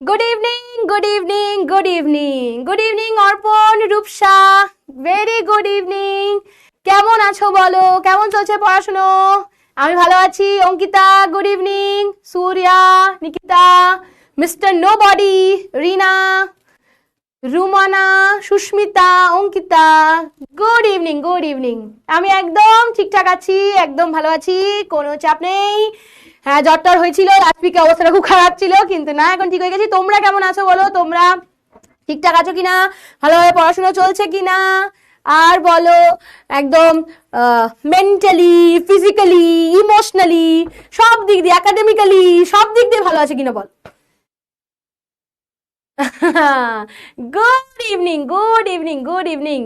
Good evening, good evening, good evening, good evening অর্পণ, Rupsa, very good evening. কেমন আছো বলো, কেমন চলছে পড়াশুনো? আমি ভালো আছি। Ankita, good evening. Surya, Nikita, mister nobody, Rina, Rumana, Sushmita, Ankita, good evening, good evening. আমি একদম ঠিকঠাক আছি, একদম ভালো আছি, কোনো চাপ নেই। হ্যাঁ, জ্বর হয়েছিল, লাস্ট উইকে অবস্থাটা খুব খারাপ ছিল, কিন্তু না, এখন ঠিক হয়ে গেছি। তোমরা কেমন আছো বলো, তোমরা ঠিকঠাক আছো কিনা, ভালোভাবে পড়াশোনা চলছে কিনা, আর বলো একদম মেন্টালি, ফিজিক্যালি, ইমোশনালি, সব দিক দিয়ে, একাডেমিক্যালি, সব দিক দিয়ে ভালো আছে কিনা বল। Good evening, good evening, good evening.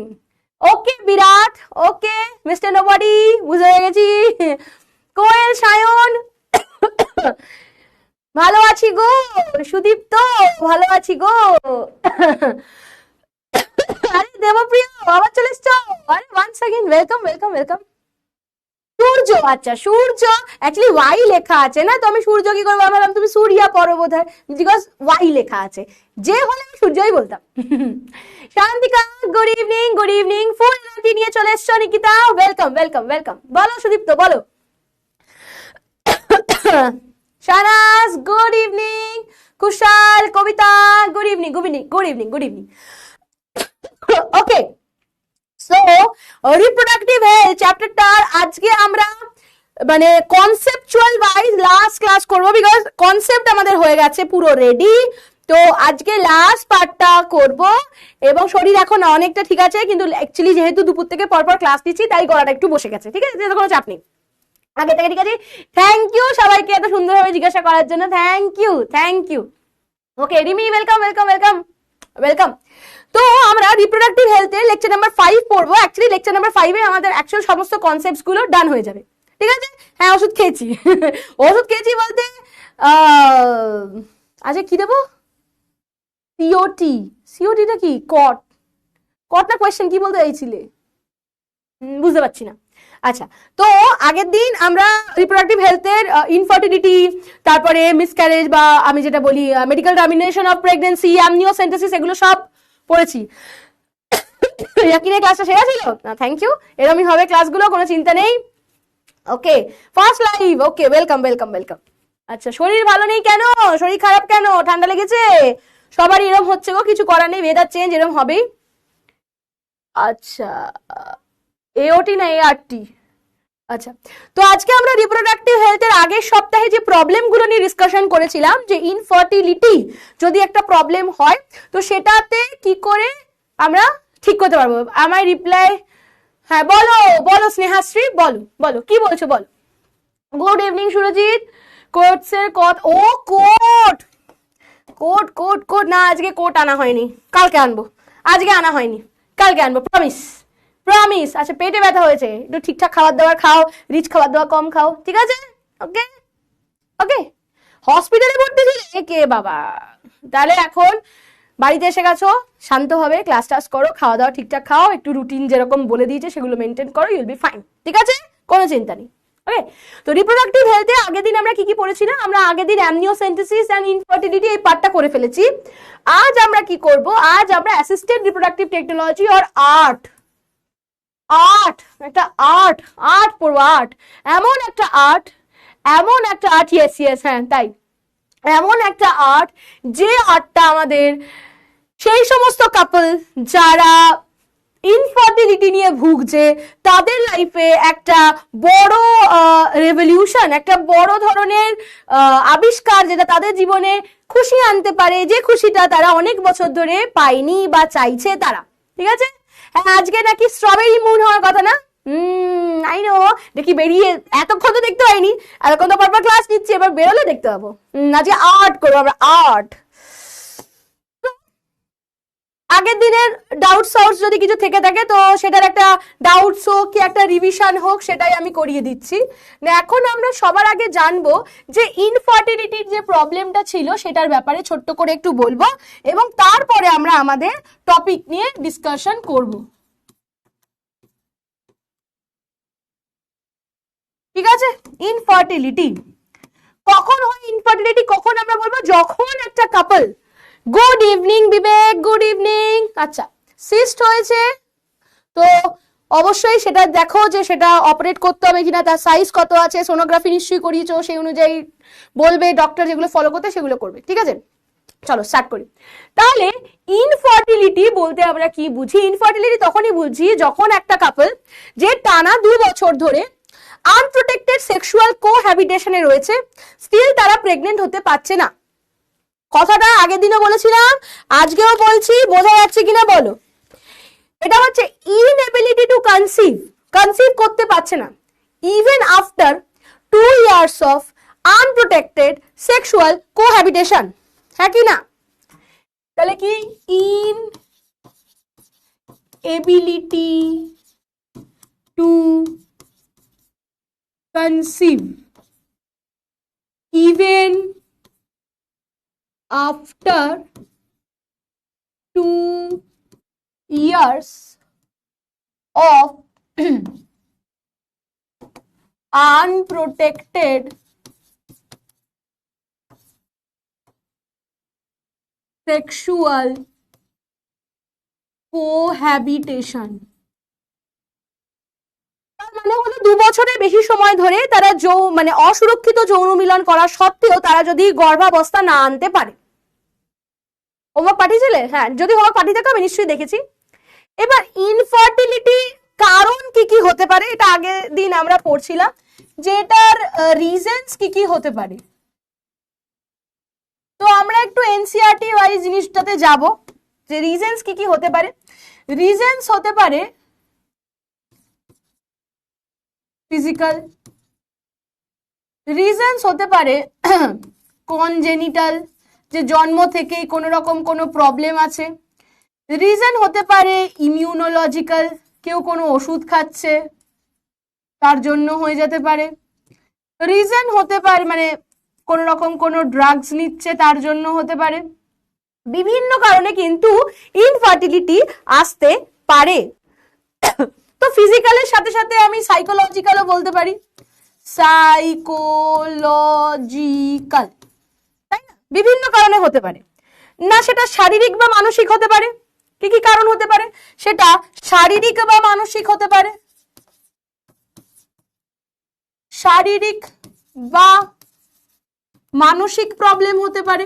Okay Virat, okay mister nobody, বুঝে গেছি। কোয়েল, সায়ন, ভালো আছি গো। সুদীপ্ত, ভালো আছি গো। আরে দেবপ্রিয়, আবার চলে এসছো। আরে once again welcome, welcome, welcome. Surya, আচ্ছা সূর্য, অ্যাকচুয়ালি ওয়াই লেখা আছে না, তো আমি সূর্য কি করবো, ভাবলাম তুমি সূর্যা পড়ো বোধহয়, বিকজ ওয়াই লেখা আছে। যে হলে আমি সূর্যই বলতাম। Shantika, good evening, good evening. ফুল এনার্জি নিয়ে চলে এসছো নিকিতা, ওয়েলকাম, ওয়েলকাম, ওয়েলকাম। বলো সুদীপ্ত, বলো। Shahnaz, good evening. Kushal, Kabita, good evening, good evening, good evening, good evening. Okay, so reproductive health চ্যাপ্টারটার আজকে আমরা মানে কনসেপচুয়াল ওয়াইজ লাস্ট ক্লাস করব, বিকজ কনসেপ্ট আমাদের হয়ে গেছে পুরো রেডি। তো আজকে লাস্ট পার্টটা করব, এবং শরীর এখন অনেকটা ঠিক আছে, কিন্তু অ্যাকচুয়ালি যেহেতু দুপুর থেকে পরপর ক্লাস দিচ্ছি, তাই গলাটা একটু বসে গেছে, ঠিক আছে, কোনো চাপ নেই। আগে থেকে ঠিক আছে। থ্যাংক ইউ সবাইকে এত সুন্দরভাবে জিজ্ঞাসা করার জন্য, thank you, thank you. Okay Rimi, welcome, welcome, welcome, welcome. তো আমরা রিপ্রোডাক্টিভ হেলথের লেকচার নাম্বার 5 পড়বো। অ্যাকচুয়ালি লেকচার নাম্বার 5 এ আমাদের অ্যাকচুয়াল সমস্ত কনসেপ্টস গুলো ডান হয়ে যাবে, ঠিক আছে। হ্যাঁ, ওষুধ খেয়েছি। ওষুধ খেয়েছি বলতে আচ্ছা কি দেবো, সিওটি, সিওটিটা কি, কট, কট না কোয়েশ্চেন, কি বলতে চাইছিলে বুঝতে পারছি না। আচ্ছা, তো আগের দিন আমরা রিপ্রোডাক্টিভ হেলথের ইনফার্টিলিটি, তারপরে মিসক্যারেজ বা আমি যেটা বলি medical termination of pregnancy, amniocentesis, এগুলো সব পড়েছি। ইয়াকিনের ক্লাসটা শেষ ছিল না, থ্যাংক ইউ। এরকমই হবে ক্লাসগুলো, কোনো চিন্তা নেই। ওকে, ফার্স্ট লাইভ, ওকে, ওয়েলকাম, ওয়েলকাম, ওয়েলকাম। আচ্ছা, শরীর ভালো নেই কেন, শরীর খারাপ কেন, ঠান্ডা লেগেছে? সবারই এরকম হচ্ছে গো, কিছু করার নেই, ওয়েদার চেঞ্জ, এরকম হবেই। আচ্ছা, এওটি না এআরটি। আচ্ছা, তো আজকে আমরা রিপ্রোডাক্টিভ হেলথের আগের সপ্তাহে যে প্রবলেমগুলো নিয়ে ডিসকাশন করেছিলাম, যে ইনফার্টিলিটি যদি একটা প্রবলেম হয়, তো সেটাতে কি করে আমরা ঠিক করতে পারবো। আমার রিপ্লাই, হ্যাঁ বলো, বলো স্নেহাশ্রী, বলো, বলো কি বলছো, বলো। Good evening Surajit. কোটসের কোট, ও কোট, কোট, কোট, কোট না, আজকে কোট আনা হয়নি, কালকে আনবো। আজকে আনা হয়নি, কালকে আনবো, প্রমিস, প্রমিস। আচ্ছা, পেটে ব্যথা হয়েছে, একটু ঠিকঠাক খাবার দাবার খাও, রিচ খাবার দাবার কম খাও, ঠিক আছে। ওকে, ওকে। হসপিটালে ভর্তি ছিলে কে বাবা, তাহলে এখন বাড়িতে এসে গেছো, শান্তভাবে ক্লাস টাস করো, খাওয়া দাওয়া ঠিকঠাক খাও, একটু রুটিন যেরকম বলে দিয়েছে সেগুলো মেনটেন করো, ইউল বি ফাইন, ঠিক আছে, কোনো চিন্তা নেই। ওকে, তো রিপ্রোডাক্টিভ হেলথে আগের দিন আমরা কি কি পড়েছিলাম, আমরা আগের দিন অ্যামনিওসেন্টেসিস এন্ড ইনফার্টিলিটি এই পার্টটা করে ফেলেছি। আজ আমরা কি করব, আজ আমরা অ্যাসিস্টেড রিপ্রোডাক্টিভ টেকনোলজি আর আর্ট, আর্ট, একটা আর্ট, আর্ট পড়বো, আর্ট, এমন একটা আর্ট, এমন একটা আর্ট, ইয়েস ইয়েস, হ্যাঁ তাই, এমন একটা আর্ট, যে আর্টটা আমাদের সেই সমস্ত কাপল যারা ইনফার্টিলিটি নিয়ে ভুগছে, তাদের লাইফে একটা বড় রেভলিউশন, একটা বড় ধরনের আবিষ্কার, যেটা তাদের জীবনে খুশি আনতে পারে, যে খুশিটা তারা অনেক বছর ধরে পায়নি বা চাইছে তারা, ঠিক আছে। হ্যাঁ, আজকে নাকি স্ট্রবেরি মুন হওয়ার কথা না, আই নো, দেখি বেরিয়ে, এতক্ষণ তো দেখতে পাইনি, এতক্ষণ তো পরপর ক্লাস নিচ্ছি, এবার বেরোলে দেখতে পাবো। আজকে আর্ট করবো আমরা, আর্ট। আগের দিনের ডাউট সাউটস যদি কিছু থেকে থাকে, তো সেটার একটা ডাউটস হোক কি একটা রিভিশন হোক, সেটাই আমি করিয়ে দিচ্ছি। এখন আমরা সবার আগে জানবো যে ইনফার্টিলিটির যে প্রবলেমটা ছিল সেটার ব্যাপারে ছোট্ট করে একটু বলবো, এবং তারপরে আমরা আমাদের টপিক নিয়ে ডিসকাশন করব, ঠিক আছে। ইনফার্টিলিটি কখন হয়, ইনফার্টিলিটি কখন আমরা বলবো, যখন একটা কাপল গুড ইভিনিং বিবেক, গুড ইভিনিং। আচ্ছা, সিস্ট হয়েছে তো অবশ্যই সেটা দেখো যে সেটা অপারেট করতে হবে কিনা, তার সাইজ কত আছে, সোনোগ্রাফি নিশ্চয়ই করিয়েছো, সেই অনুযায়ী বলবে ডক্টর যেগুলো ফলো করতে সেগুলো করবে, ঠিক আছে? চলো স্টার্ট করি। তাহলে ইনফার্টিলিটি বলতে আমরা কি বুঝি? ইনফার্টিলিটি তখনই বুঝি যখন একটা কাপল যে টানা 2 বছর ধরে আনপ্রোটেক্টেড সেক্সুয়াল কোহ্যাবিটেশনে রয়েছে, স্টিল তারা প্রেগনেন্ট হতে পারছে না। কথাটা আগের দিনও বলেছিলাম, আজকেও বলছি, বোঝা যাচ্ছে কিনা বলো? এটা হচ্ছে ইনএবিলিটি টু কনসিভ করতে পারছে না even after 2 years of unprotected sexual cohabitation, হ্যাঁ কি না? তাহলে কি inability to conceive even after 2 years of unprotected sexual cohabitation। মানে হলো 2 বছরের বেশি সময় ধরে তারা মানে অসুরক্ষিত যৌন মিলন করা সত্ত্বেও তারা যদি গর্ভাবস্থা না আনতে পারে। হোমওয়ার্ক পাঠিয়েছিলে? হ্যাঁ, যদি হোমওয়ার্ক পাঠিয়ে থাকো আমি নিশ্চয়ই দেখেছি। এবার ইনফার্টিলিটি কারণ কি কি হতে পারে, এটা আগের দিন আমরা পড়ছিলাম যে এটার রিজনস কি কি হতে পারে। তো আমরা একটু এনসিইআরটি ওয়াইজ জিনিসটাতে যাব যে রিজনস কি কি হতে পারে। রিজনস হতে পারে ফিজিক্যাল, রিজনস হতে পারে কনজেনিটাল, যে জন্ম থেকেই কোনো রকম কোনো প্রবলেম আছে। রিজন হতে পারে ইমিউনোলজিক্যাল, কেউ কোনো ওষুধ খাচ্ছে তার জন্য হয়ে যেতে পারে। রিজন হতে পারে মানে কোনো রকম কোনো ড্রাগস নিচ্ছে তার জন্য হতে পারে। বিভিন্ন কারণে কিন্তু ইনফার্টিলিটি আসতে পারে। তো ফিজিক্যালের সাথে সাথে আমি সাইকোলজিক্যালও বলতে পারি, সাইকোলজিক্যাল, তাই না? বিভিন্ন কারণে হতে পারে না, সেটা শারীরিক বা মানসিক হতে পারে। কি কি কারণ হতে পারে? সেটা শারীরিক বা মানসিক হতে পারে, শারীরিক বা মানসিক প্রবলেম হতে পারে।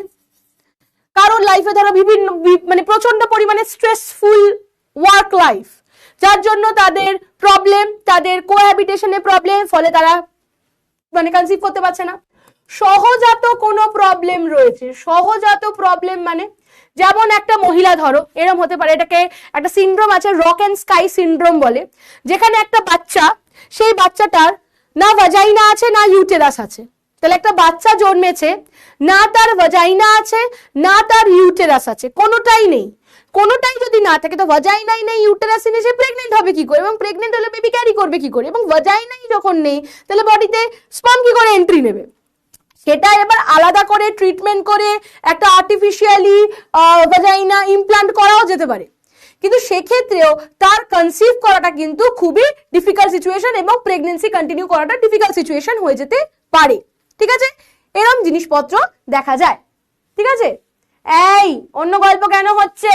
কারণ লাইফে ধরো বিভিন্ন মানে প্রচন্ড পরিমাণে স্ট্রেসফুল ওয়ার্ক লাইফ, যার জন্য তাদের প্রবলেম, তাদের কোহ্যাবিটেশনে প্রবলেম, ফলে তারা মানে কনসিভ করতে পারছে না। সহজাত কোনো প্রবলেম রয়েছে, সহজাত প্রবলেম মানে যেমন একটা মহিলা ধরো এরকম হতে পারে, এটাকে একটা সিনড্রোম আছে, রক অ্যান্ড স্কাই সিনড্রোম বলে, যেখানে একটা বাচ্চা, সেই বাচ্চাটার না ভাজাইনা আছে না ইউটেরাস আছে। তাহলে একটা বাচ্চা জন্মেছে, না তার ভাজাইনা আছে না তার ইউটেরাস আছে, কোনোটাই নেই। কোনোটাই যদি না থাকে তো ভাজাইনাই নেই, ইউটেরাসই নেই, সে প্রেগনেন্ট হবে কি করে? এবং প্রেগনেন্ট হলে বেবি ক্যারি করবে কি করে? এবং ভাজাইনাই যখন নেই তাহলে বডিতে স্পার্ম কি করে এন্ট্রি নেবে? সেটা এবার আলাদা করে ট্রিটমেন্ট করে একটা আর্টিফিশিয়ালি ভাজাইনা ইমপ্লান্ট করাও যেতে পারে, কিন্তু সেক্ষেত্রেও তার কনসিভ করাটা কিন্তু খুবই ডিফিকাল্ট সিচুয়েশন এবং প্রেগনেন্সি কন্টিনিউ করাটা ডিফিকাল্ট সিচুয়েশন হয়ে যেতে পারে। ঠিক আছে, এরকম জিনিসপত্র দেখা যায়। ঠিক আছে, এই অন্য গল্প কেন হচ্ছে?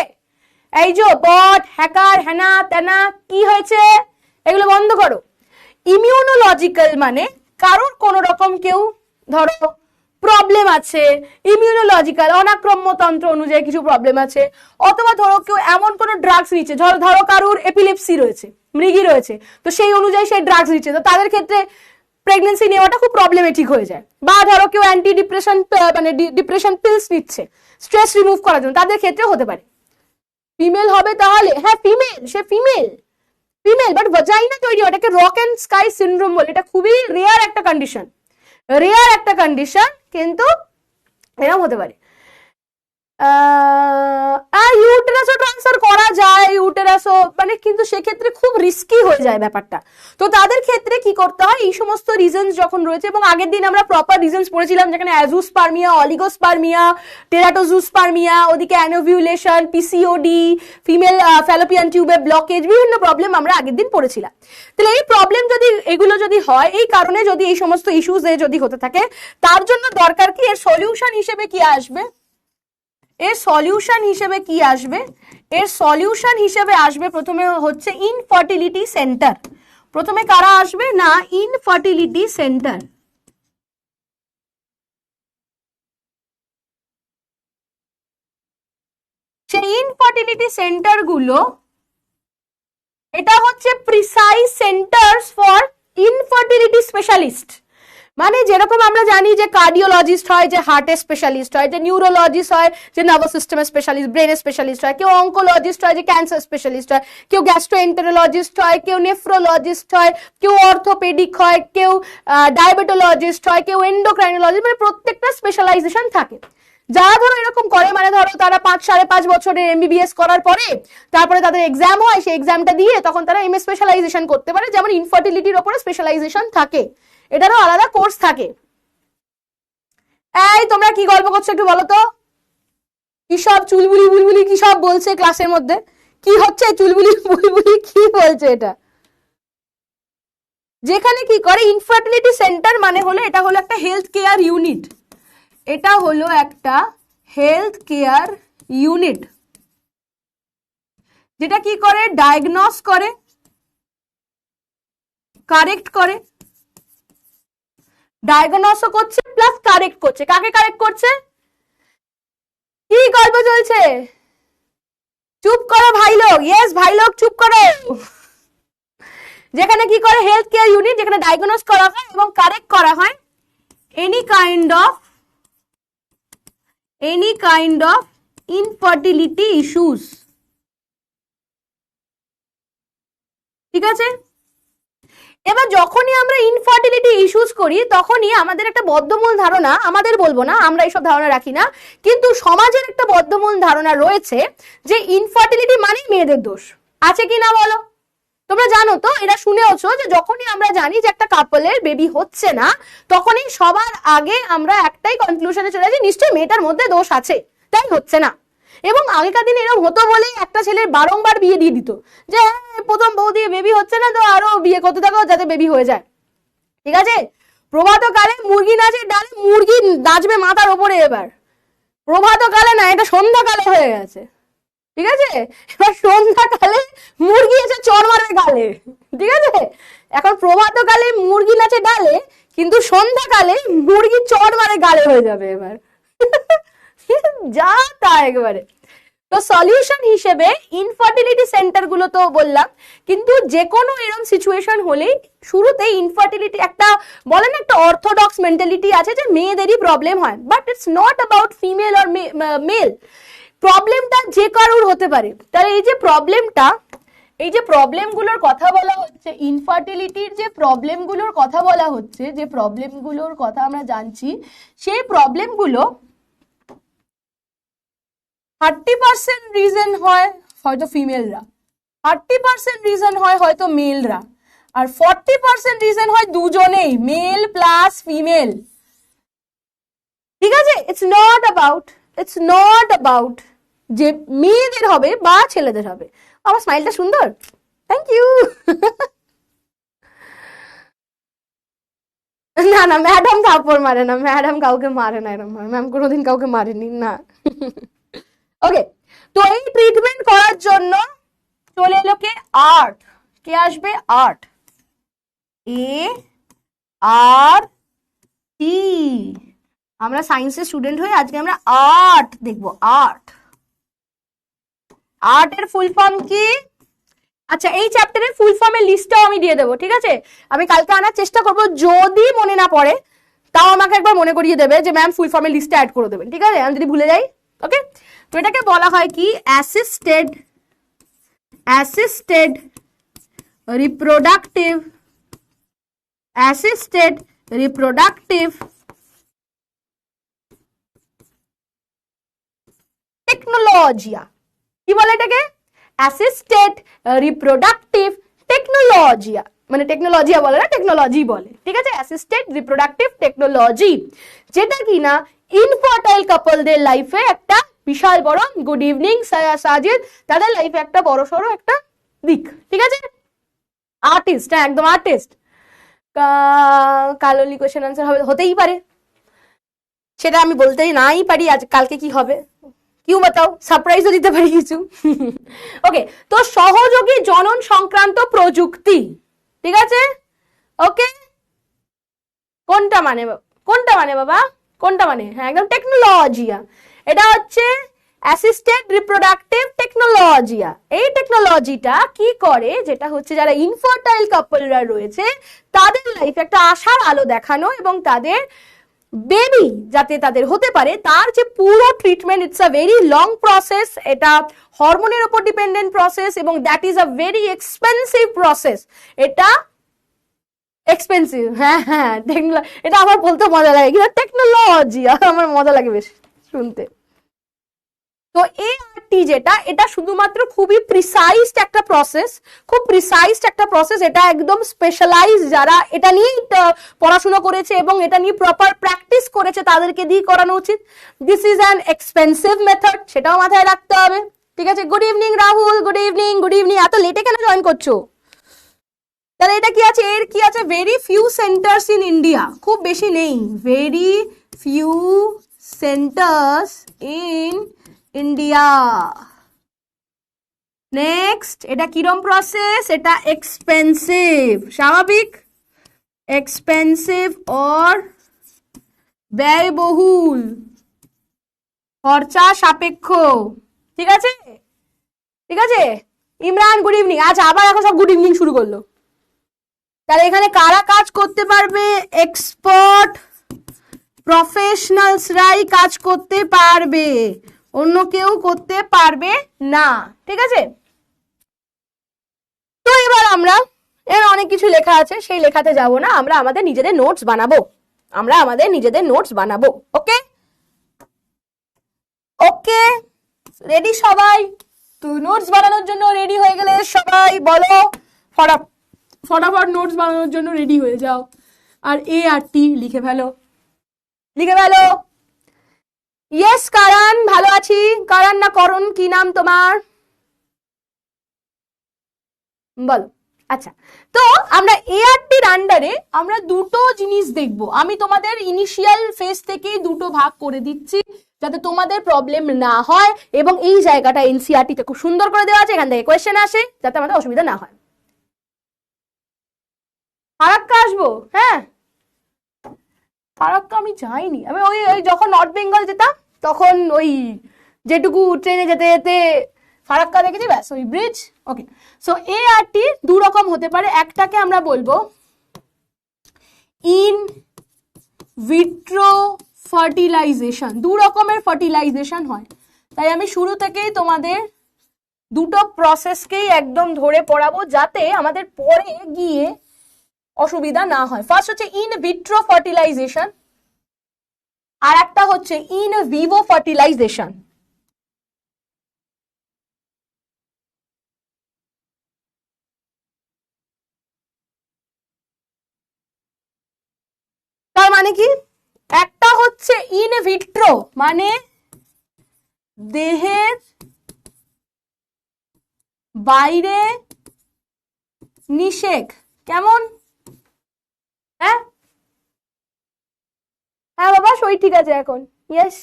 এই যে বট, হ্যাকার, হ্যানা তেনা কি হয়েছে, এগুলো বন্ধ করো। ইমিউনোলজিক্যাল মানে কারোর কোনো রকম কেউ ধরো প্রবলেম আছে, ইমিউনোলজিক্যাল অনাক্রম্যতন্ত্র অনুযায়ী কিছু প্রবলেম আছে, অথবা ধরো কেউ এমন কোনো ড্রাগস নিচ্ছে, ধরো কারোর এপিলেপসি রয়েছে, মৃগী রয়েছে, তো সেই অনুযায়ী সেই ড্রাগস নিচ্ছে, তো তাদের ক্ষেত্রে প্রেগনেন্সি নেওয়াটা খুব প্রবলেমেটিক হয়ে যায়। বা ধরো কেউ অ্যান্টি ডিপ্রেশন মানে ডিপ্রেশন পিলস নিচ্ছে স্ট্রেস রিমুভ করার জন্য, তাদের ক্ষেত্রে হতে পারে। ফিমেল হবে তাহলে? হ্যাঁ ফিমেল, সে ফিমেল বাট ভাজাইনা তৈরি, ওটাকে রক অ্যান্ড স্কাই সিনড্রোম বলে। এটা খুবই রেয়ার একটা কন্ডিশন, কিন্তু এরকম হতে পারে। ইউটেরাসও ট্রান্সফার করা যায়, ইউটেরাসও মানে, কিন্তু সেক্ষেত্রে খুব রিস্কি হয়ে যায় ব্যাপারটা। তো তাদের ক্ষেত্রে কি করতে হয়, এই সমস্ত রিজনস যখন রয়েছে, এবং আগের দিন আমরা প্রপার রিজনস পড়েছিলাম, যেখানে অ্যাজুস্পার্মিয়া, অলিগোস্পার্মিয়া, টেরাটোজুস্পার্মিয়া, ওদিকে অ্যানোভিউলেশন, পিসিওডি, ফিমেল ফ্যালোপিয়ান টিউবে ব্লকেজ, বিভিন্ন প্রবলেম আমরা আগের দিন পড়েছিলাম। তাহলে এই প্রবলেম যদি এগুলো যদি হয়, এই কারণে যদি এই সমস্ত ইস্যুস যদি হতে থাকে, তার জন্য দরকার কি, এর সলিউশন হিসেবে কি আসবে? এর সলিউশন হিসেবে কি আসবে? এর সলিউশন হিসেবে আসবে প্রথমে হচ্ছে ইনফার্টিলিটি সেন্টার। প্রথমে কারা আসবে না, ইনফার্টিলিটি সেন্টার। সেই ইনফার্টিলিটি সেন্টার গুলো, এটা হচ্ছে precise centres for infertility specialist. মানে যেরকম আমরা জানি যে কার্ডিওলজিস্ট হয়, যে হার্টের স্পেশালিস্ট হয়, যে নিউরোলজিস্ট হয়, যে নার্ভাস সিস্টেমের স্পেশালিস্ট, ব্রেনের স্পেশালিস্ট হয়, কেউ অঙ্কোলজিস্ট হয়, যে ক্যান্সার স্পেশালিস্ট হয়, কেউ গ্যাস্ট্রোএন্টারোলজিস্ট হয়, কেউ নেফ্রোলজিস্ট হয়, কেউ অর্থোপেডিক হয়, কেউ ডায়াবেটোলজিস্ট হয়, কেউ এন্ডোক্রাইনোলজিস্ট, মানে প্রত্যেকটা স্পেশালাইজেশন থাকে। যারা ধরো এরকম করে, মানে ধরো তারা 5-5.5 বছরের MBBS করার পরে তারপরে তাদের এক্সাম হয়, সেই এক্সামটা দিয়ে তখন তারা MS স্পেশালাইজেশন করতে পারে, যেমন ইনফার্টিলিটির ওপরে স্পেশালাইজেশন থাকে, এটারও আলাদা কোর্স থাকে। এই তোমরা কি গল্প করছো একটু বলো তো, কি সব চুলবুলি বুলবুলি কি সব বলছে ক্লাসের মধ্যে, কি হচ্ছে চুলবুলি বুলবুলি কি বলছে এটা? যেখানে কি করে ইনফার্টিলিটি সেন্টার মানে হলো, এটা হলো একটা হেলথ কেয়ার ইউনিট, এটা হলো একটা হেলথ কেয়ার ইউনিট, যেটা কি করে ডায়াগনস করে, কারেক্ট করে, ডায়াগনসও করছে প্লাস কারেক্ট করছে। কাকে কারেক্ট করছে? কি গল্প চলছে? চুপ করো ভাই লোক, ইয়েস ভাই লোক চুপ করো। যেখানে কি করে হেলথ কেয়ার ইউনিট, যেখানে ডায়াগনোস করা হয় এবং কারেক্ট করা হয় any kind of infertility issues. ঠিক আছে, এবার যখনই আমরা ইনফার্টিলিটি ইস্যুস করি তখনই আমাদের একটা বদ্ধমূল ধারণা, আমাদের বলবো না, আমরা এইসব ধারণা রাখি না, কিন্তু সমাজের একটা বদ্ধমূল ধারণা রয়েছে যে ইনফার্টিলিটি মানে মেয়েদের দোষ। আছে কি না বলো? তোমরা জানো তো, এটা শুনেওছো যে যখনই আমরা জানি যে একটা কাপলের বেবি হচ্ছে না, তখনই সবার আগে আমরা একটাই কনক্লুশনে চলে যাই, নিশ্চয়ই মেয়েটার মধ্যে দোষ আছে, তাই হচ্ছে না। এবং আগেকার দিনে এরকম হতো বলেই একটা ছেলের বারংবার বিয়ে দিয়ে দিত, যে প্রথম বউ দিয়ে বেবি হচ্ছে না তো আরো বিয়ে করতে থাকো যাতে বেবি হয়ে যায়। ঠিক আছে, প্রভাতকালে মুরগি নাচে ডালে, মুরগি নাচবে মাথার ওপরে। এবার প্রভাতকালে না, এটা সন্ধ্যাকালে হয়ে গেছে। ঠিক আছে, এবার সন্ধ্যাকালে মুরগি এসে চড় মারে গালে। ঠিক আছে, এখন প্রভাতকালে মুরগি নাচে ডালে, কিন্তু সন্ধ্যাকালে মুরগি চড় মারে গালে হয়ে যাবে এবার। যা তা একবারে। তো সলিউশন হিসেবে ইনফার্টিলিটি সেন্টার গুলো তো বললাম, কিন্তু যে কোনো এরকম সিচুয়েশন হলেই শুরুতে ইনফার্টিলিটি একটা বলেন একটা অর্থোডক্স মেন্টালিটি আছে যে মেয়েদেরই প্রবলেম হয়, but it's not about female or male. প্রবলেমটা যে কারোর হতে পারে। তাহলে এই যে প্রবলেমগুলোর কথা বলা হচ্ছে, ইনফার্টিলিটির যে প্রবলেমগুলোর কথা বলা হচ্ছে, যে প্রবলেমগুলোর কথা আমরা জানছি, সেই প্রবলেমগুলো 30% রিজন হয় হয়তো ফিমেলরা, 30% রিজন হয় হয়তো মেলরা, আর 40% রিজন হয় দুজনেই, মেল প্লাস ফিমেল। ঠিক আছে, ইটস নট অ্যাবাউট যে মেয়েদের হবে বা ছেলেদের হবে। আমার স্মাইলটা সুন্দর, থ্যাংক ইউ। না না, ম্যাডাম থাপ্পড় মারে না, ম্যাডাম কাউকে মারে না, এরকম ম্যাম কোনোদিন কাউকে মারেনি না। ওকে, তো এই ট্রিটমেন্ট করার জন্য চলে এলো কে? আর্ট। কে আসবে? আর্ট। ART। আমরা সায়েন্সের স্টুডেন্ট হয়ে আজকে আমরা আর্ট দেখবো। আর্টের ফুল ফর্ম কি? আচ্ছা, এই চ্যাপ্টারের ফুল ফর্মের লিস্টটাও আমি দিয়ে দেবো। ঠিক আছে, আমি কালকে আনার চেষ্টা করবো, যদি মনে না পড়ে তাও আমাকে একবার মনে করিয়ে দেবে যে ম্যাম ফুল ফর্মের লিস্টটা অ্যাড করে দেবেন। ঠিক আছে, আমি যদি ভুলে যাই। ওকে, তো এটাকে বলা হয় কি? অ্যাসিস্টেড রিপ্রোডাক্টিভ টেকনোলজিয়া। কি বলে এটাকে? অ্যাসিস্টেড রিপ্রোডাক্টিভ টেকনোলজিয়া, মানে টেকনোলজিয়া বলে না, টেকনোলজি বলে। ঠিক আছে, অ্যাসিস্টেড রিপ্রোডাক্টিভ টেকনোলজি, যেটা কিনা ইনফার্টাইল কাপলদের লাইফে একটা বিশাল বড়, গুড ইভিনিং সাজিদ, তাদের লাইফে একটা বড় সড়ো একটা দিক। ঠিক আছে, আর্টিস্ট, হ্যাঁ একদম আর্টিস্ট। কাললি কোয়েশ্চেন আনসার হবে, হতেই পারে, সেটা আমি বলতেই নাই পারি আজ কালকে কি হবে, কিউ বাতাও, সারপ্রাইজও দিতে পারি কিছু। ওকে, তো সহযোগী জনন সংক্রান্ত প্রযুক্তি, ঠিক আছে? ওকে, কোনটা মানে বাবা, কোনটা মানে? হ্যাঁ একদম টেকনোলজিয়া। এটা হচ্ছে অ্যাসিস্টেড রিপ্রোডাক্টিভ টেকনোলজিয়া। এই টেকনোলজিটা কি করে, যেটা হচ্ছে যারা ইনফার্টাইল কাপলরা রয়েছে তাদের লাইফে একটা আশার আলো দেখানো এবং তাদের বেবি যাতে তাদের হতে পারে তার যে পুরো treatment, it's a very long process, এটা হরমোনের উপর ডিপেন্ডেন্ট প্রসেস এবং that is a very expensive process. এটা এক্সপেন্সিভ, হ্যাঁ হ্যাঁ, এটা আমার বলতে মজা লাগে, কিন্তু টেকনোলজি আমার মজা লাগে বেশ শুনতে। তো এআরটি যেটা, এটা শুধুমাত্র খুবই প্রিসাইজড একটা প্রসেস, খুব প্রিসাইজড একটা প্রসেস। এটা একদম স্পেশালাইজ যারা এটা নিয়ে পড়াশোনা করেছে এবং এটা নিয়ে প্রপার প্র্যাকটিস করেছে তাদেরকে দিয়ে করানো উচিত। This is an expensive method, সেটাও মাথায় রাখতে হবে, ঠিক আছে? Good evening Rahul, good evening, good evening. এত লেটে কেন জয়েন করছো? তাহলে এটা কি আছে, এর কি আছে? Very few saunters in India, খুব বেশি নেই, very few saunters in India. Next, এটা কিরম প্রসেস? এটা এক্সপেন্সিভ, স্বাভাবিক, এক্সপেন্সিভ অর ব্যয়বহুল, খরচা সাপেক্ষ, ঠিক আছে? ঠিক আছে ইমরান, গুড ইভিনিং। আচ্ছা, আবার এখন সব গুড ইভিনিং শুরু করলো। তাহলে এখানে কারা কাজ করতে পারবে? এক্সপার্ট প্রফেশনালসরাই কাজ করতে পারবে, অন্য কেউ করতে পারবে না, ঠিক আছে? তো এবার আমরা, এর অনেক কিছু লেখা আছে, সেই লেখাতে যাব না, আমরা আমাদের নিজেদের নোটস বানাবো, আমরা আমাদের নিজেদের নোটস বানাবো। ওকে ওকে, রেডি সবাই? তো নোটস বানানোর জন্য রেডি হয়ে গেলে সবাই বলো ফটাফট নোটস বানানোর জন্য রেডি হয়ে যাও। আর এ আর টি লিখে ফেলো, লিখে ফেলো। ইয়েস কারণ, ভালো আছি। কারণ না করণ, কি নাম তোমার? বলো। আচ্ছা, তো আমরা এআরটির আন্ডারে আমরা দুটো জিনিস দেখব। আমি তোমাদের ইনিশিয়াল ফেজ থেকেই দুটো ভাগ করে দিচ্ছি যাতে তোমাদের প্রবলেম না হয়, এবং এই জায়গাটা এনসিআরটি তে খুব সুন্দর করে দেওয়া আছে, এখান থেকে কোয়েশ্চেন আসে যাতে আমাদের অসুবিধা না হয়। ফারাক্কা আসবো? হ্যাঁ, ফারাক্কা আমি যাইনি, আমি ওই যখন নর্থ বেঙ্গল যেতাম তখন ওই যেটুকু ট্রেনে যেতে যেতে ফারাক্কা দেখেছি, ব্যাস ওই ব্রিজ। ওকে, সো এ আর টি দু রকম হতে পারে, একটাকে আমরা বলবো ইন ভিট্রো ফার্টিলাইজেশন। দু রকমের ফার্টিলাইজেশন হয়, তাই আমি শুরু থেকেই তোমাদের দুটো প্রসেসকেই একদম ধরে পড়াবো যাতে আমাদের পরে গিয়ে অসুবিধা না হয়। ফার্স্ট হচ্ছে ইন ভিট্রো ফার্টিলাইজেশন, আর একটা হচ্ছে ইন ভিভো ফার্টিলাইজেশন। তার মানে কি? একটা হচ্ছে ইন ভিট্রো মানে দেহের বাইরে নিষেক, কেমন? হ্যাঁ হ্যাঁ বাবা, শরীর ঠিক আছে এখন। ইয়েস,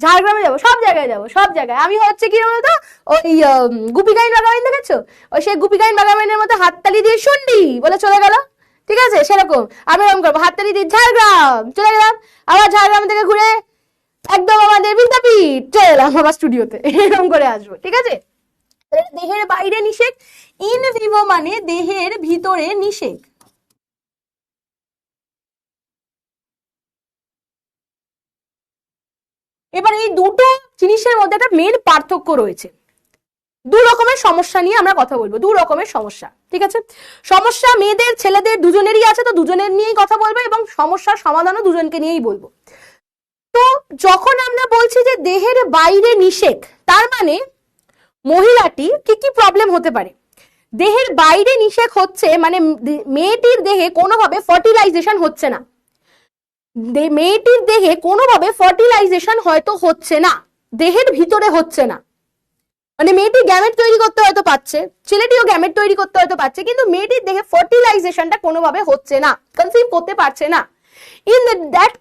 ঝাড়গ্রামে যাবো, সব জায়গায় যাবো, সব জায়গায়। আমি হচ্ছে কি বলতো, ওই গুপিগাইন বাগাবাইন দেখেছো? ওই সেই গুপিগাইন বাগাবাইনের মধ্যে হাততালি দিয়ে শুনডি বলে চলে গেল, ঠিক আছে? সেরকম আমি এরকম করবো, হাততালি দিয়ে ঝাড়গ্রাম চলে গেলাম, আবার ঝাড়গ্রাম থেকে ঘুরে একদম আমাদের বিদ্যাপীঠ চলে এলাম আবার স্টুডিওতে, এরকম করে আসবো, ঠিক আছে? দেহের বাইরে নিষেক, ইন ভিভো মানে দেহের ভিতরে নিষেক। এবার এই দুটো জিনিসের মধ্যে একটা মেন পার্থক্য রয়েছে। দু রকমের সমস্যা নিয়ে আমরা কথা বলবো, দু রকমের সমস্যা, ঠিক আছে? সমস্যা মেয়েদের ছেলেদের দুজনেরই আছে, তো দুজনের নিয়েই কথা বলবো, এবং সমস্যার সমাধানও দুজনকে নিয়েই বলবো। তো যখন আমরা বলছি যে দেহের বাইরে নিষেক, তার মানে মহিলাটি কি কি প্রবলেম হতে পারে? দেহের বাইরে নিষেক হচ্ছে মানে মেয়েটির দেহে কোনোভাবে ফার্টিলাইজেশন হচ্ছে না, মেয়েটির দেহে কোনোভাবে ফার্টিলাইজেশন হয়তো হচ্ছে না, দেহের ভিতরে হচ্ছে না, মানে মেয়েটি গ্যামেট তৈরি করতে হয়তো পাচ্ছে, ছেলেটিও গ্যামেট তৈরি করতে হয়তো পাচ্ছে, কিন্তু মেয়েটির দেহে ফার্টিলাইজেশনটা কোনোভাবে হচ্ছে না, কনসিভ করতে পারছে না। ইন দ্যাট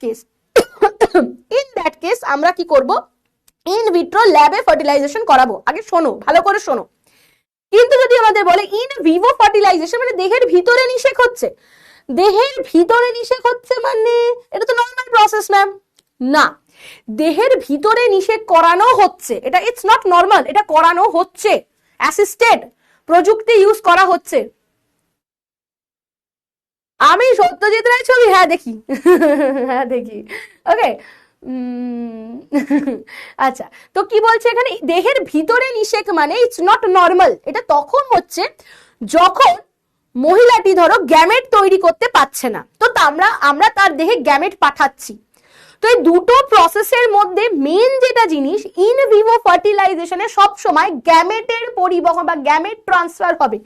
কেস আমরা কি করব? ইন ভিট্রো ল্যাবে ফার্টিলাইজেশন করাবো। আগে শোনো, ভালো করে শোনো। কিন্তু যদি আমাদের বলে ইন ভিভো ফার্টিলাইজেশন মানে দেহের ভিতরে নিষেক হচ্ছে, দেহের ভিতরে নিষেক হচ্ছে মানে এটা তো নর্মাল প্রসেস ম্যাম। না, দেহের ভিতরে নিষেক করানো হচ্ছে, এটা ইটস নট নর্মাল, এটা করানো হচ্ছে, অ্যাসিস্টেড প্রযুক্তি ইউজ করা হচ্ছে। আমি সত্যজিৎ রায় ছবি হ্যাঁ দেখি, হ্যাঁ দেখি, ওকে। আচ্ছা, তো কি বলছে এখানে, দেহের ভিতরে নিষেক মানে ইটস নট নর্মাল, এটা তখন হচ্ছে যখন মহিলাটি ধরো গ্যামেট তৈরি করতে পারছে না, তো আমরা তার দেহে গ্যামেট পাঠাচ্ছি। তো এই দুটো প্রসেসের মধ্যে মেন যেটা জিনিস, ইন ভিভো ফার্টিলাইজেশনে সব সময় গ্যামেটের পরিবহন বা গ্যামেট ট্রান্সফার হবে।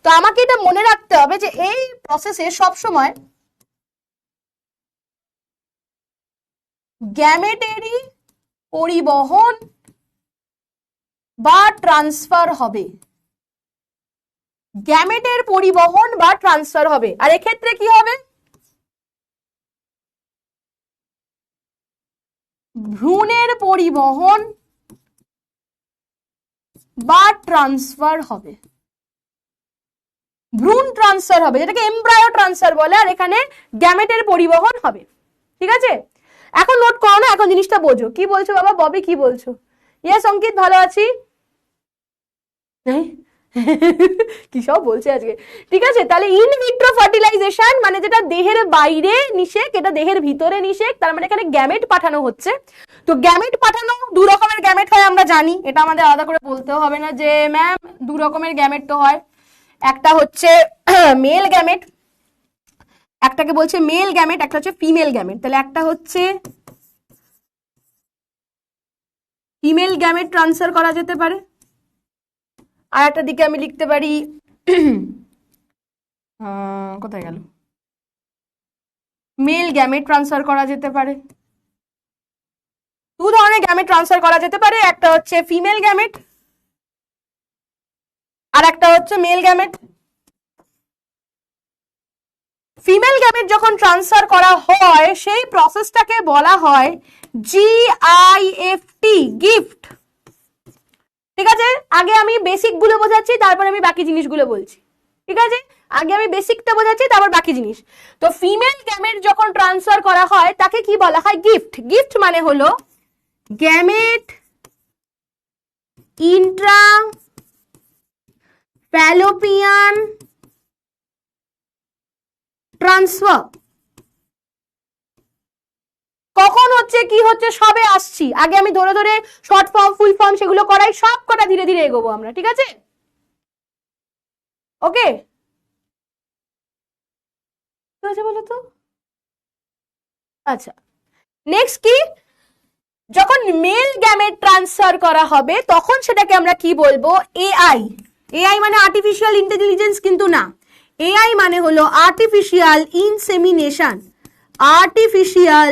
তো আমাকে এটা মনে রাখতে হবে যে এই প্রসেসে সব সময় গ্যামেটেরই পরিবহন বা ট্রান্সফার হবে, গ্যামেটের পরিবহন বা ট্রান্সফার হবে। আর এক্ষেত্রে কি হবে, ভ্রূণের পরিবহন বা ট্রান্সফার হবে, ভ্রূণ ট্রান্সফার হবে, যেটাকে এমব্রায়ো ট্রান্সফার বলে, আর এখানে গ্যামেটের পরিবহন হবে। ঠিক আছে, এখন নোট করো না, এখন জিনিসটা বোঝো। কি বলছো বাবা ববি, কি বলছো? ইয়েস অঙ্কিত, ভালো আছি। কি সব বলছে আজকে। ঠিক আছে, তাহলে ইন ভিট্রো ফার্টিলাইজেশন মানে যেটা দেহের বাইরে নিষেক, এটা দেহের ভিতরে নিষেক, তার মানে এখানে গ্যামেট পাঠানো হচ্ছে। তো গ্যামেট পাঠানো দু রকমের গ্যামেট হয় আমরা জানি, এটা আমাদের আলাদা করে বলতেও হবে না যে ম্যাম দু রকমের গ্যামেট তো হয়। একটা হচ্ছে মেল গ্যামেট, একটাকে বলছে মেল গ্যামেট, একটা হচ্ছে ফিমেল গ্যামেট। তাহলে একটা হচ্ছে ফিমেল গ্যামেট ট্রান্সফার করা যেতে পারে, আর একটা দিকে আমি লিখতে পারি কোথায় গেল, মেল গ্যামেট ট্রান্সফার করা যেতে পারে। দু ধরনের গ্যামেট ট্রান্সফার করা যেতে পারে, একটা হচ্ছে ফিমেল গ্যামেট আর একটা হচ্ছে মেল গ্যামেট। ফিমেল গ্যামেট যখন ট্রান্সফার করা হয় সেই প্রসেসটাকে বলা হয় জিআইএফটি, গিফট। ঠিক আছে, আগে আমি বেসিক গুলো বোঝাচ্ছি, তারপর আমি বাকি জিনিসগুলো বলছি। ঠিক আছে, আগে আমি বেসিকটা বোঝাচ্ছি, তারপর বাকি জিনিস। তো ফিমেল গ্যামেট যখন ট্রান্সফার করা হয় তাকে কি বলা হয়, গিফট। গিফট মানে হলো গ্যামেট ইন্ট্রা ফ্যালোপিয়ান ট্রান্সফার। কখন হচ্ছে, কি হচ্ছে, সবে আসছি। আগে আমি ধরে ধরে শর্ট ফর্ম ফুল ফর্ম সেগুলো করাই, সব কটা ধীরে ধীরে এগোবো আমরা। ঠিক আছে, ওকে, কি হয়েছে বলো তো? আচ্ছা, নেক্সট কি, যখন মেল গ্যামেট ট্রান্সফার করা হবে তখন সেটাকে আমরা কি বলবো, এআই। এআই মানে আর্টিফিশিয়াল ইন্টেলিজেন্স কিন্তু না, এআই মানে হলো আর্টিফিশিয়াল ইনসেমিনেশন। আর্টিফিশিয়াল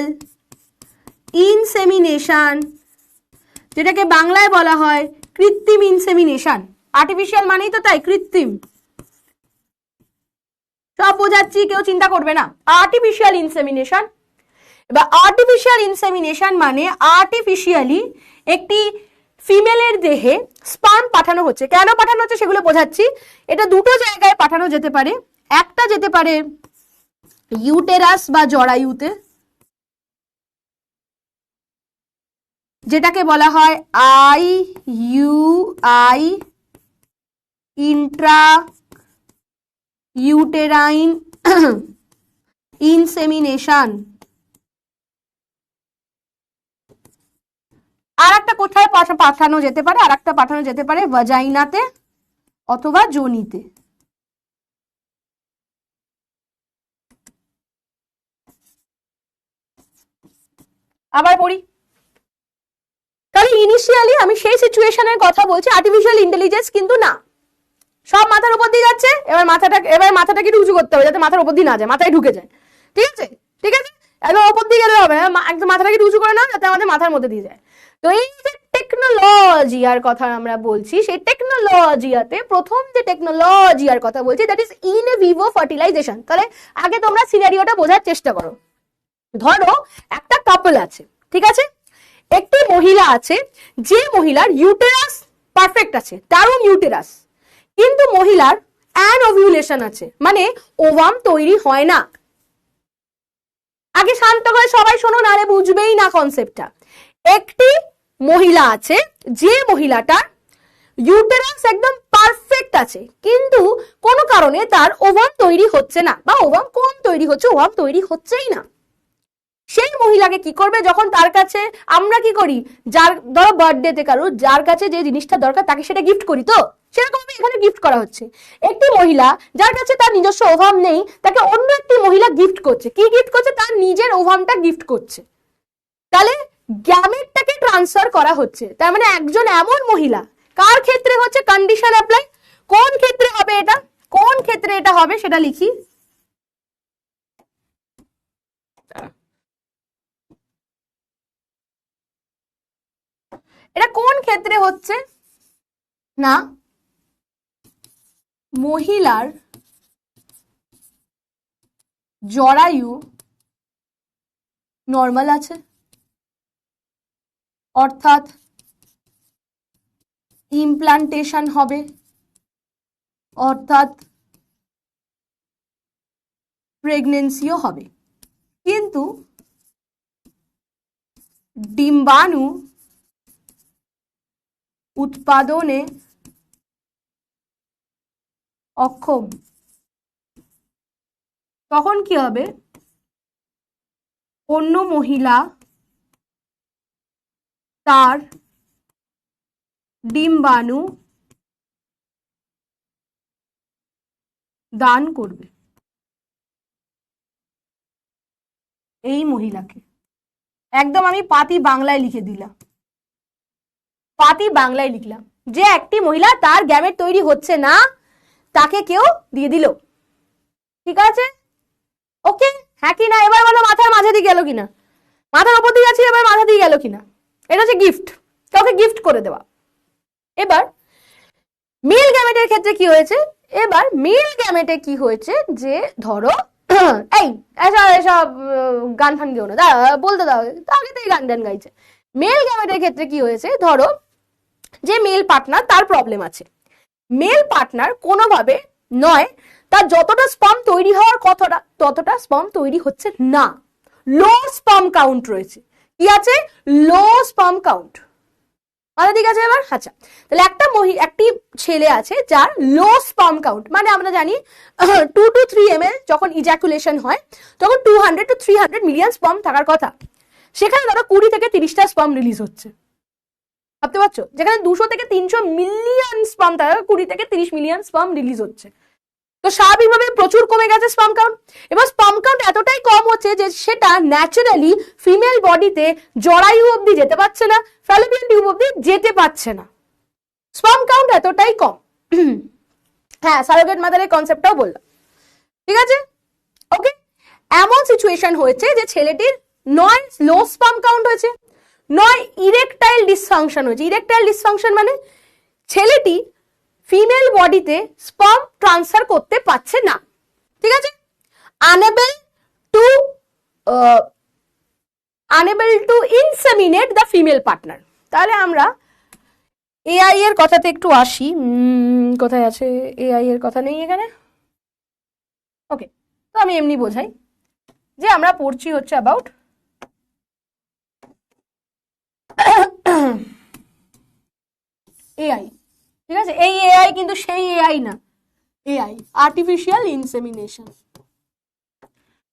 ইনসেমিনেশন, যেটাকে বাংলায় বলা হয় কৃত্রিম ইনসেমিনেশন। আর্টিফিশিয়াল মানেই তো তাই কৃত্রিম, সব বোঝাচ্ছি, কেউ চিন্তা করবে না। আর্টিফিশিয়াল ইনসেমিনেশন, এবার আর্টিফিশিয়াল ইনসেমিনেশন মানে আর্টিফিশিয়ালি একটি ফিমেলের দেহে স্পার্ম পাঠানো হচ্ছে। কেন পাঠানো হচ্ছে সেগুলো বোঝাচ্ছি। এটা দুটো জায়গায় পাঠানো যেতে পারে, একটা যেতে পারে ইউটেরাস বা জরায়ুতে, যেটাকে বলা হয় আইইউআই, ইন্ট্রা ইউটেরাইন ইনসেমিনেশন। আর একটা কোথায় পাঠানো যেতে পারে, আর একটা পাঠানো যেতে পারে ভাজাইনাতে অথবা যোনিতে। আবার পড়ি, তাহলে ইনিশিয়ালি আমি সেই সিচুয়েশনের কথা বলছি, আর্টিফিশিয়াল ইন্টেলিজেন্স কিন্তু না। সব মাথার উপর দিয়ে যাচ্ছে, এবার মাথাটাকে একটু উঁচু করতে হবে যাতে মাথার উপর দিয়ে না যায়, মাথায় ঢুকে যায়। ঠিক আছে, ঠিক আছে, একদম উপর দিয়ে গেলে হবে, একদম মাথাটাকে একটু উঁচু করে নাও যাতে আমাদের মাথার মধ্যে দিয়ে যায়। তো এই যে টেকনোলজিয়ার কথা আমরা বলছি, সেই টেকনোলজিয়াতে প্রথম যে টেকনোলজিয়ার কথা বলছি that is in vivo fertilization. তাহলে আগে তোমরা সিনারিওটা বোঝার চেষ্টা করো। ধরো একটা কাপল আছে, ঠিক আছে, একটি মহিলা আছে যে মহিলার ইউটেরাস পারফেক্ট আছে, দারুণ ইউটেরাস, কিন্তু মহিলার অ্যানওভিউলেশন আছে, মানে ওভাম তৈরি হয় না। আগে শান্ত হয়ে সবাই শোনো, নারে বুঝবেই না কনসেপ্টটা। একটি মহিলা আছে যে মহিলাটার ইউটেরাস একদম পারফেক্ট আছে, কিন্তু কোনো কারণে তার ওভাম তৈরি হচ্ছে না, বা ওভাম কম তৈরি হচ্ছে, ওভাম তৈরি হচ্ছেই না। সেই মহিলাকে কি করবে, যখন তার কাছে আমরা কি করি, যার ধরো বার্থডেতে কারো যার কাছে যে জিনিসটা দরকার তাকে সেটা গিফট করি, তো সেরকম এখানে গিফট করা হচ্ছে। একটি মহিলা যার কাছে তার নিজস্ব ওভাম নেই, তাকে অন্য একটি মহিলা গিফট করছে। কি গিফট করছে? তার নিজের ওভামটা গিফট করছে। তাহলে গ্যামেটটাকে ট্রান্সফার করা হচ্ছে। তার মানে একজন এমন মহিলা, কার ক্ষেত্রে হচ্ছে কন্ডিশন অ্যাপ্লাই, কোন ক্ষেত্রে হবে এটা, কোন ক্ষেত্রে এটা হবে সেটা লিখি। এটা কোন ক্ষেত্রে হচ্ছে না, মহিলার জরায়ু নর্মাল আছে, অর্থাৎ ইমপ্লান্টেশন হবে, অর্থাৎ প্রেগনেন্সিও হবে, কিন্তু ডিম্বাণু উৎপাদনে অক্ষম। তখন কি হবে? অন্য মহিলা তার ডিম্বাণু দান করবে এই মহিলাকে। একদম আমি পাতি বাংলায় লিখে দিলাম, পাতি বাংলায় লিখলাম যে একটি মহিলা তার গ্যামেট তৈরি হচ্ছে না, তাকে কেউ দিয়ে দিল। ঠিক আছে, ওকে, হ্যাঁ কি না? এবার বলো মাথার মাঝে দিয়ে গেল কিনা, মাথার উপর দিয়ে যাচ্ছি, এবার মাথা দিয়ে গেল কিনা? এটা হচ্ছে গিফট, কাউকে গিফট করে দেওয়া। এবার মেল গ্যামেটের ক্ষেত্রে কি হয়েছে? এবার মেল গ্যামেটে কি হয়েছে, যে ধরো এই এসব এসব গান ফান গেও না, বলতে দাও, আগে থেকে গান টান গাইছে। মেল গ্যামেটের ক্ষেত্রে কি হয়েছে, ধরো যে মেল পার্টনার তার প্রবলেম আছে, মেল পার্টনার কোনোভাবে নয়, তার যতটা স্পার্ম তৈরি হওয়ার কথাটা ততটা স্পার্ম তৈরি হচ্ছে না, লো স্পার্ম কাউন্ট রয়েছে। কি আছে? লো স্পার্ম কাউন্ট। মাথা ঠিক আছে এবার? আচ্ছা, তাহলে একটি ছেলে আছে যার লো স্পার্ম কাউন্ট, মানে আমরা জানি 2 to 3 ml যখন ইজাকুলেশন হয় তখন 200 to 300 মিলিয়ন স্পার্ম থাকার কথা, সেখানে ধরো 20 থেকে 30টা স্পার্ম রিলিজ হচ্ছে। ভাবতে পারছো? যেখানে 200 থেকে 300 মিলিয়ন স্পার্ম থাকা, 20 থেকে 30 মিলিয়ন স্পার্ম রিলিজ হচ্ছে। তো স্বাভাবিকভাবে প্রচুর কমে গেছে স্পার্ম কাউন্ট। এবার স্পার্ম কাউন্ট এতটাই কম হচ্ছে যে সেটা ন্যাচারালি ফিমেল বডিতে জরায়ু অবধি যেতে পারছে না, ফ্যালোপিয়ান টিউব অবধি যেতে পারছে না, স্পার্ম কাউন্ট এতটাই কম। হ্যাঁ, সারোগেট মাদারের কনসেপ্টটাও বললাম। ঠিক আছে, ওকে। এমন সিচুয়েশন হয়েছে যে ছেলেটির নয় লো স্পার্ম কাউন্ট হয়েছে, নয় ইরেকটাইল ডিসফাংশন হয়েছে। ইরেকটাইল ডিসফাংশন মানে ছেলেটি ফিমেল বডিতে স্পার্ম ট্রান্সফার করতে পারছে না। ঠিক আছে, unable to inseminate the female partner. তাহলে আমরা এআই এর কথাতে একটু আসি। কোথায় আছে এআই এর কথা? নেই এখানে। ওকে, তো আমি এমনি বোঝাই যে আমরা পড়ছি হচ্ছে অ্যাবাউট এআই। ঠিক আছে, এই এআই কিন্তু সেই এআই না, এআই আর্টিফিশিয়াল ইনসেমিনেশন।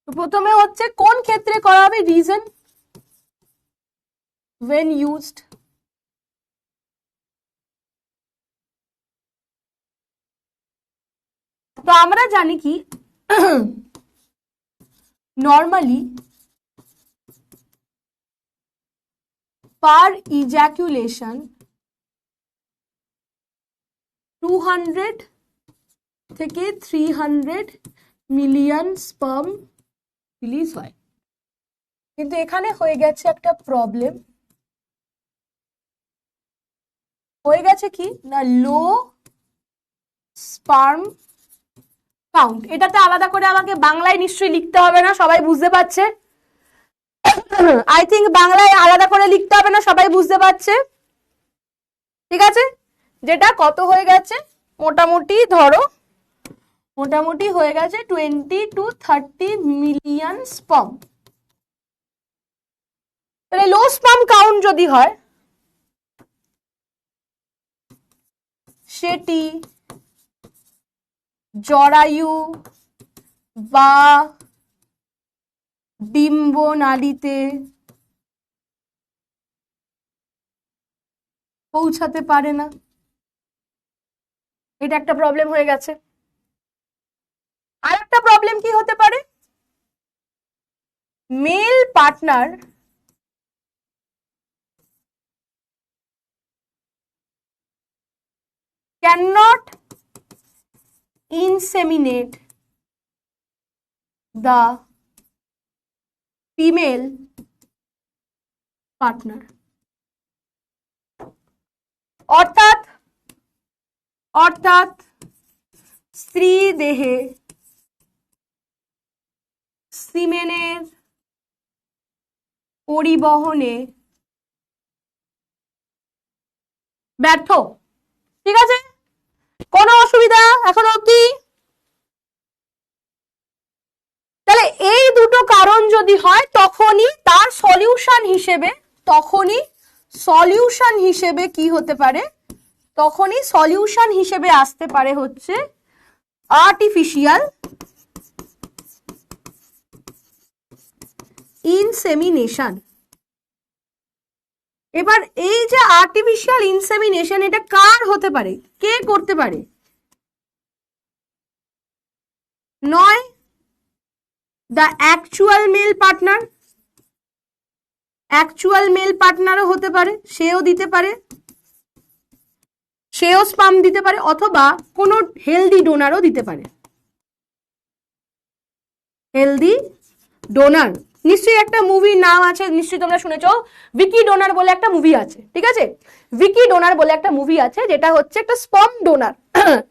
তো প্রথমে হচ্ছে কোন ক্ষেত্রে করা হবে, রিজন when used তো আমরা জানি কি নর্মালি পার ইজাকুলেশন 200 থেকে 300 মিলিয়ন স্পার্ম রিলিজ হয়, কিন্তু এখানে হয়ে গেছে একটা প্রবলেম। হয়ে গেছে কি না, লো স্পার্ম কাউন্ট। এটাতে আলাদা করে আমাকে বাংলায় নিশ্চয়ই লিখতে হবে না, সবাই বুঝতে পারছে। আই থিঙ্ক বাংলায় আলাদা করে লিখতে হবে না, সবাই বুঝতে পারছে, ঠিক আছে? যেটা কত হয়ে গেছে মোটামুটি, ধরো মোটামুটি হয়ে গেছে 20 to 30 মিলিয়ন স্পার্ম। তাহলে লো স্পার্ম কাউন্ট যদি হয় সেটি জরায়ু বা ডিম্ব নালীতে পৌঁছাতে পারে না, এটা একটা প্রবলেম হয়ে গেছে। আর একটা প্রবলেম কি হতে পারে, mail partner cannot inseminate the female partner, অর্থাৎ অর্থাৎ স্ত্রী দেহে সিমেনের পরিবহনে ব্যর্থ, ঠিক আছে? কোনো অসুবিধা এখন অবধি? তাহলে এই দুটো কারণ যদি হয় তখনই তার সলিউশন হিসেবে কি হতে পারে, তখনই সলিউশন হিসেবে আসতে পারে হচ্ছে আর্টিফিশিয়াল ইনসেমিনেশন। এবার এই যে আর্টিফিশিয়াল ইনসেমিনেশন, এটা কার হতে পারে, কে করতে পারে? নয় the actual male partner, actual male পার্টনারও হতে পারে, সেও দিতে পারে, সেও স্পার্ম দিতে পারে, অথবা কোনো হেলদি ডোনারও দিতে পারে। হেলদি ডোনার, নিশ্চয়ই একটা মুভির নাম আছে, নিশ্চয়ই তোমরা শুনেছো, ভিকি ডোনার বলে একটা মুভি আছে, ঠিক আছে? ভিকি ডোনার বলে একটা মুভি আছে যেটা হচ্ছে একটা স্পার্ম ডোনার,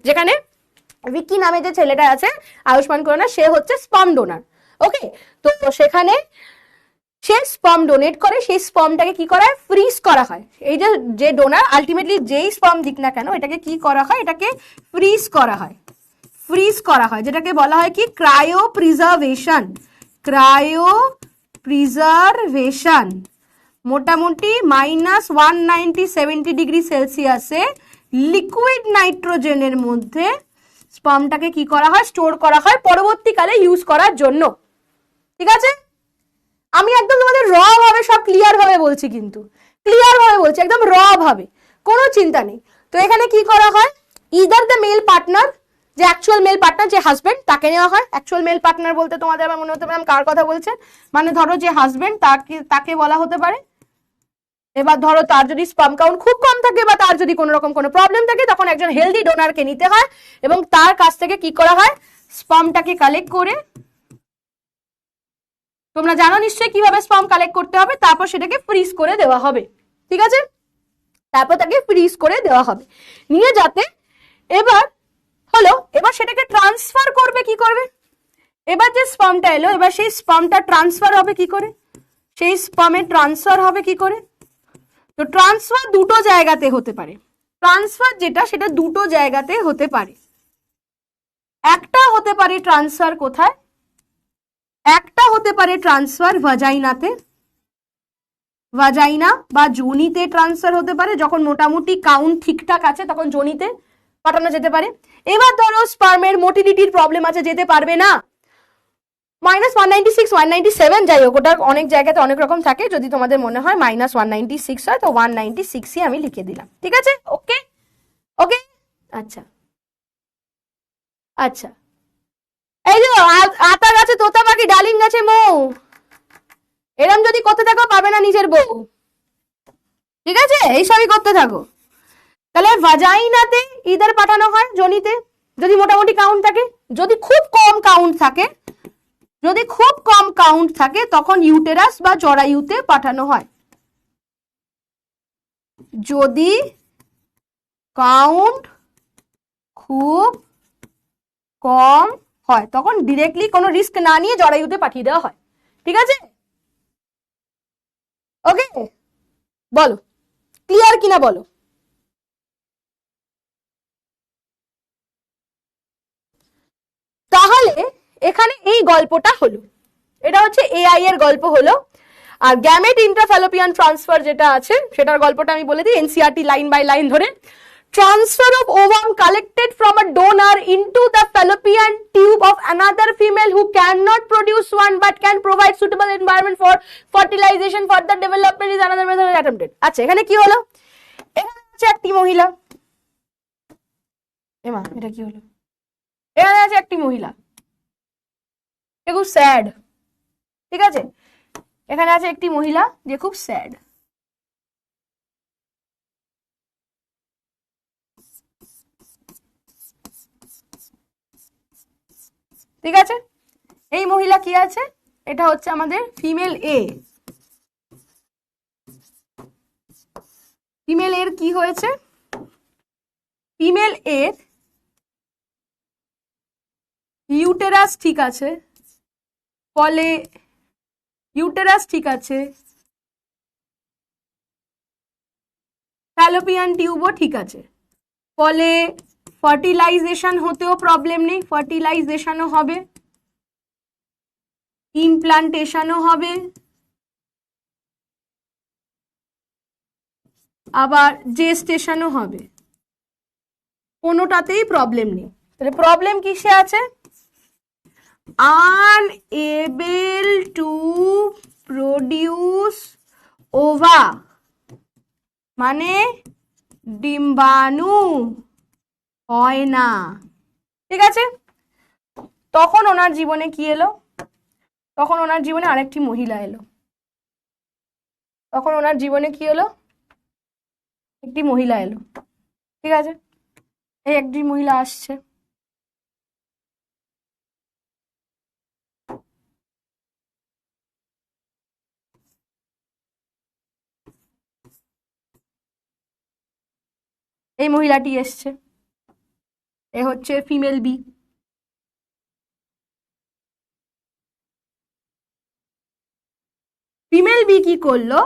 যেখানে ভিকি নামে যে ছেলেটা আছে আয়ুষ্মান খুরানা, সে হচ্ছে স্পার্ম ডোনার। ওকে, তো সেখানে সে স্পার্ম ডোনেট করে, সেই স্পার্মটাকে কি করা হয়, ফ্রিজ করা হয়। এই যে ডোনার আলটিমেটলি যেই স্পার্ম দিক না কেন, এটাকে কি করা হয়, এটাকে ফ্রিজ করা হয়, ফ্রিজ করা হয়, যেটাকে বলা হয় কি ক্রায়ো প্রিজার্ভেশন। ক্রায়ো প্রিজার্ভেশন মোটামুটি -190-70 ডিগ্রি সেলসিয়াসে লিকুইড নাইট্রোজেনের মধ্যে স্পার্মটাকে কি করা হয়, স্টোর করা হয় পরবর্তীকালে ইউজ করার জন্য, ঠিক আছে? আমি একদম তোমাদের র ভাবে সব ক্লিয়ার ভাবে বলছি, কিন্তু ক্লিয়ার ভাবে বলছি, একদম র ভাবে, কোনো চিন্তা নেই। তো এখানে কি করা হয়, ইদার দ্য মেল পার্টনার, যে অ্যাকচুয়াল মেল পার্টনার, যে হাজবেন্ড, তাকে নেওয়া হয়। অ্যাকচুয়াল মেল পার্টনার বলতে তোমাদের আমার মনে হতে পারে কার কথা বলছেন, মানে ধরো যে হাজবেন্ড, তাকে বলা হতে পারে। এবার ধরো তার যদি স্পার্ম কাউন্ট খুব কম থাকে বা তার যদি কোনো রকম কোনো প্রবলেম থাকে, তখন একজন হেলদি ডোনারকে নিতে হয় এবং তার কাছ থেকে কি করা হয়, স্পার্মটাকে কালেক্ট করে, তোমরা জানো নিশ্চয়ই কিভাবে স্পার্ম কালেক্ট করতে হবে, তারপর সেটাকে ফ্রিজ করে দেওয়া হবে, ঠিক আছে? তারপর তাকে ফ্রিজ করে দেওয়া হবে, নিয়ে যাতে এবার হলো, এবার সেটাকে ট্রান্সফার করবে কি করবে, এবার যে স্পার্মটা এলো, এবার সেই স্পার্মটা ট্রান্সফার হবে কি করে, সেই স্পার্মে ট্রান্সফার হবে কি করে? তো ট্রান্সফার দুটো জায়গাতে হতে পারে, ট্রান্সফার যেটা সেটা দুটো জায়গাতে হতে পারে। একটা হতে পারে ট্রান্সফার কোথায়, একটা হতে পারে ট্রান্সফার ভাজাইনাতে, ভাজাইনা বা যোনিতে ট্রান্সফার হতে পারে, যখন মোটামুটি কাউন্ট ঠিকঠাক আছে তখন যোনিতে পাঠানো যেতে পারে। এবার ধরো স্পার্মের মোটিলিটির প্রবলেম আছে, যেতে পারবে না, -196, 197, যাই হোক, ওটার অনেক জায়গাতে অনেক রকম থাকে, যদি তোমাদের মনে হয় -196 হয় তো 196ই আমি লিখে দিলাম, ঠিক আছে? ওকে ওকে, আচ্ছা আচ্ছা, এই যে আতা গাছে তোতা পাখি, ডালিম গাছে মৌ, এরম যদি করতে থাকো পাবে না নিজের বউ, ঠিক আছে? এইসবই করতে থাকো। তাহলে ভাজাইনাতে ইদার পাঠানো হয়, যোনিতে যদি মোটামুটি কাউন্ট থাকে, যদি খুব কম কাউন্ট থাকে, যদি খুব কম কাউন্ট থাকে তখন ইউটেরাস বা জরায়ুতে পাঠানো হয়। যদি কাউন্ট খুব কম হয় তখন ডিরেক্টলি কোনো রিস্ক না নিয়ে জরায়ুতে পাঠিয়ে দেওয়া হয়, ঠিক আছে? ওকে, বলো ক্লিয়ার কিনা বলো। তাহলে এখানে এই গল্পটা হলো, এটা হচ্ছে এআই এর গল্প হলো। আর গ্যামেট ইন্ট্রাফ্যালোপিয়ান ট্রান্সফার যেটা আছে সেটার গল্পটা আমি বলে দিই এনসিআরটি লাইন বাই লাইন ধরে। Transfer of ovum collected from a donor into the fallopian tube of another female who cannot produce one but can provide suitable environment for fertilization. Further development is another method attempted. আচ্ছা, এখানে কি হলো? এখানে আছে একটি মহিলা, এমা এটা কি হলো? এখানে আছে একটি মহিলা, এ খুব স্যাড, ঠিক আছে? এখানে আছে একটি মহিলা যে খুব স্যাড। ঠিক আছে, এই মহিলা কি আছে? এটা হচ্ছে আমাদের ফিমেল এ। ফিমেল এর কি হয়েছে? ফিমেল এর ইউটেরাস ঠিক আছে, ফলে ইউটেরাস ঠিক আছে, ফ্যালোপিয়ান টিউবও ঠিক আছে, ফলে ফার্টিলাইজেশন হতেও প্রবলেম নেই, ফার্টিলাইজেশনও হবে, ইমপ্লান্টেশনও হবে, আবার জেস্টেশনও হবে, কোনোটাতেই প্রবলেম নেই। তাহলে প্রবলেম কিসে আছে? আনএবল টু প্রডিউস ওভা, মানে ডিম্বাণু হয় না, ঠিক আছে? তখন ওনার জীবনে কি এলো? তখন ওনার জীবনে আরেকটি মহিলা এলো। তখন ওনার জীবনে কি হলো? একটি মহিলা এলো, ঠিক আছে? এই একটি মহিলা আসছে, এই মহিলাটি এসছে, এ হচ্ছে ফিমেল বি। ফিমেল বি কি করলো?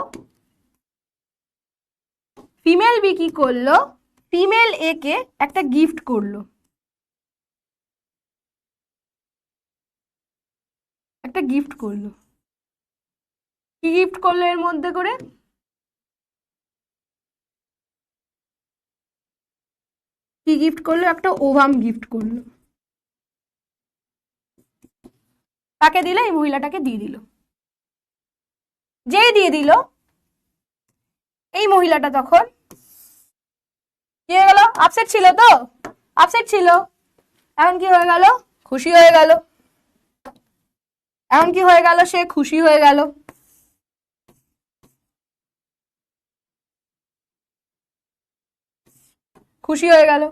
ফিমেল বি কি করলো? ফিমেল এ কে একটা গিফট করলো, একটা গিফট করলো। কি গিফট করলো এর মধ্যে করে? কি গিফট করলো? একটা ওভাম গিফট করলো। তাকে দিলে, এই মহিলাটাকে দিয়ে দিল। যেই দিয়ে দিল, এই মহিলাটা তখন কি হয়ে গেল? আপসেট ছিল তো, আপসেট ছিল, এখন কি হয়ে গেল? খুশি হয়ে গেল। এখন কি হয়ে গেল? সে খুশি হয়ে গেল। খুশি হয়ে গেল।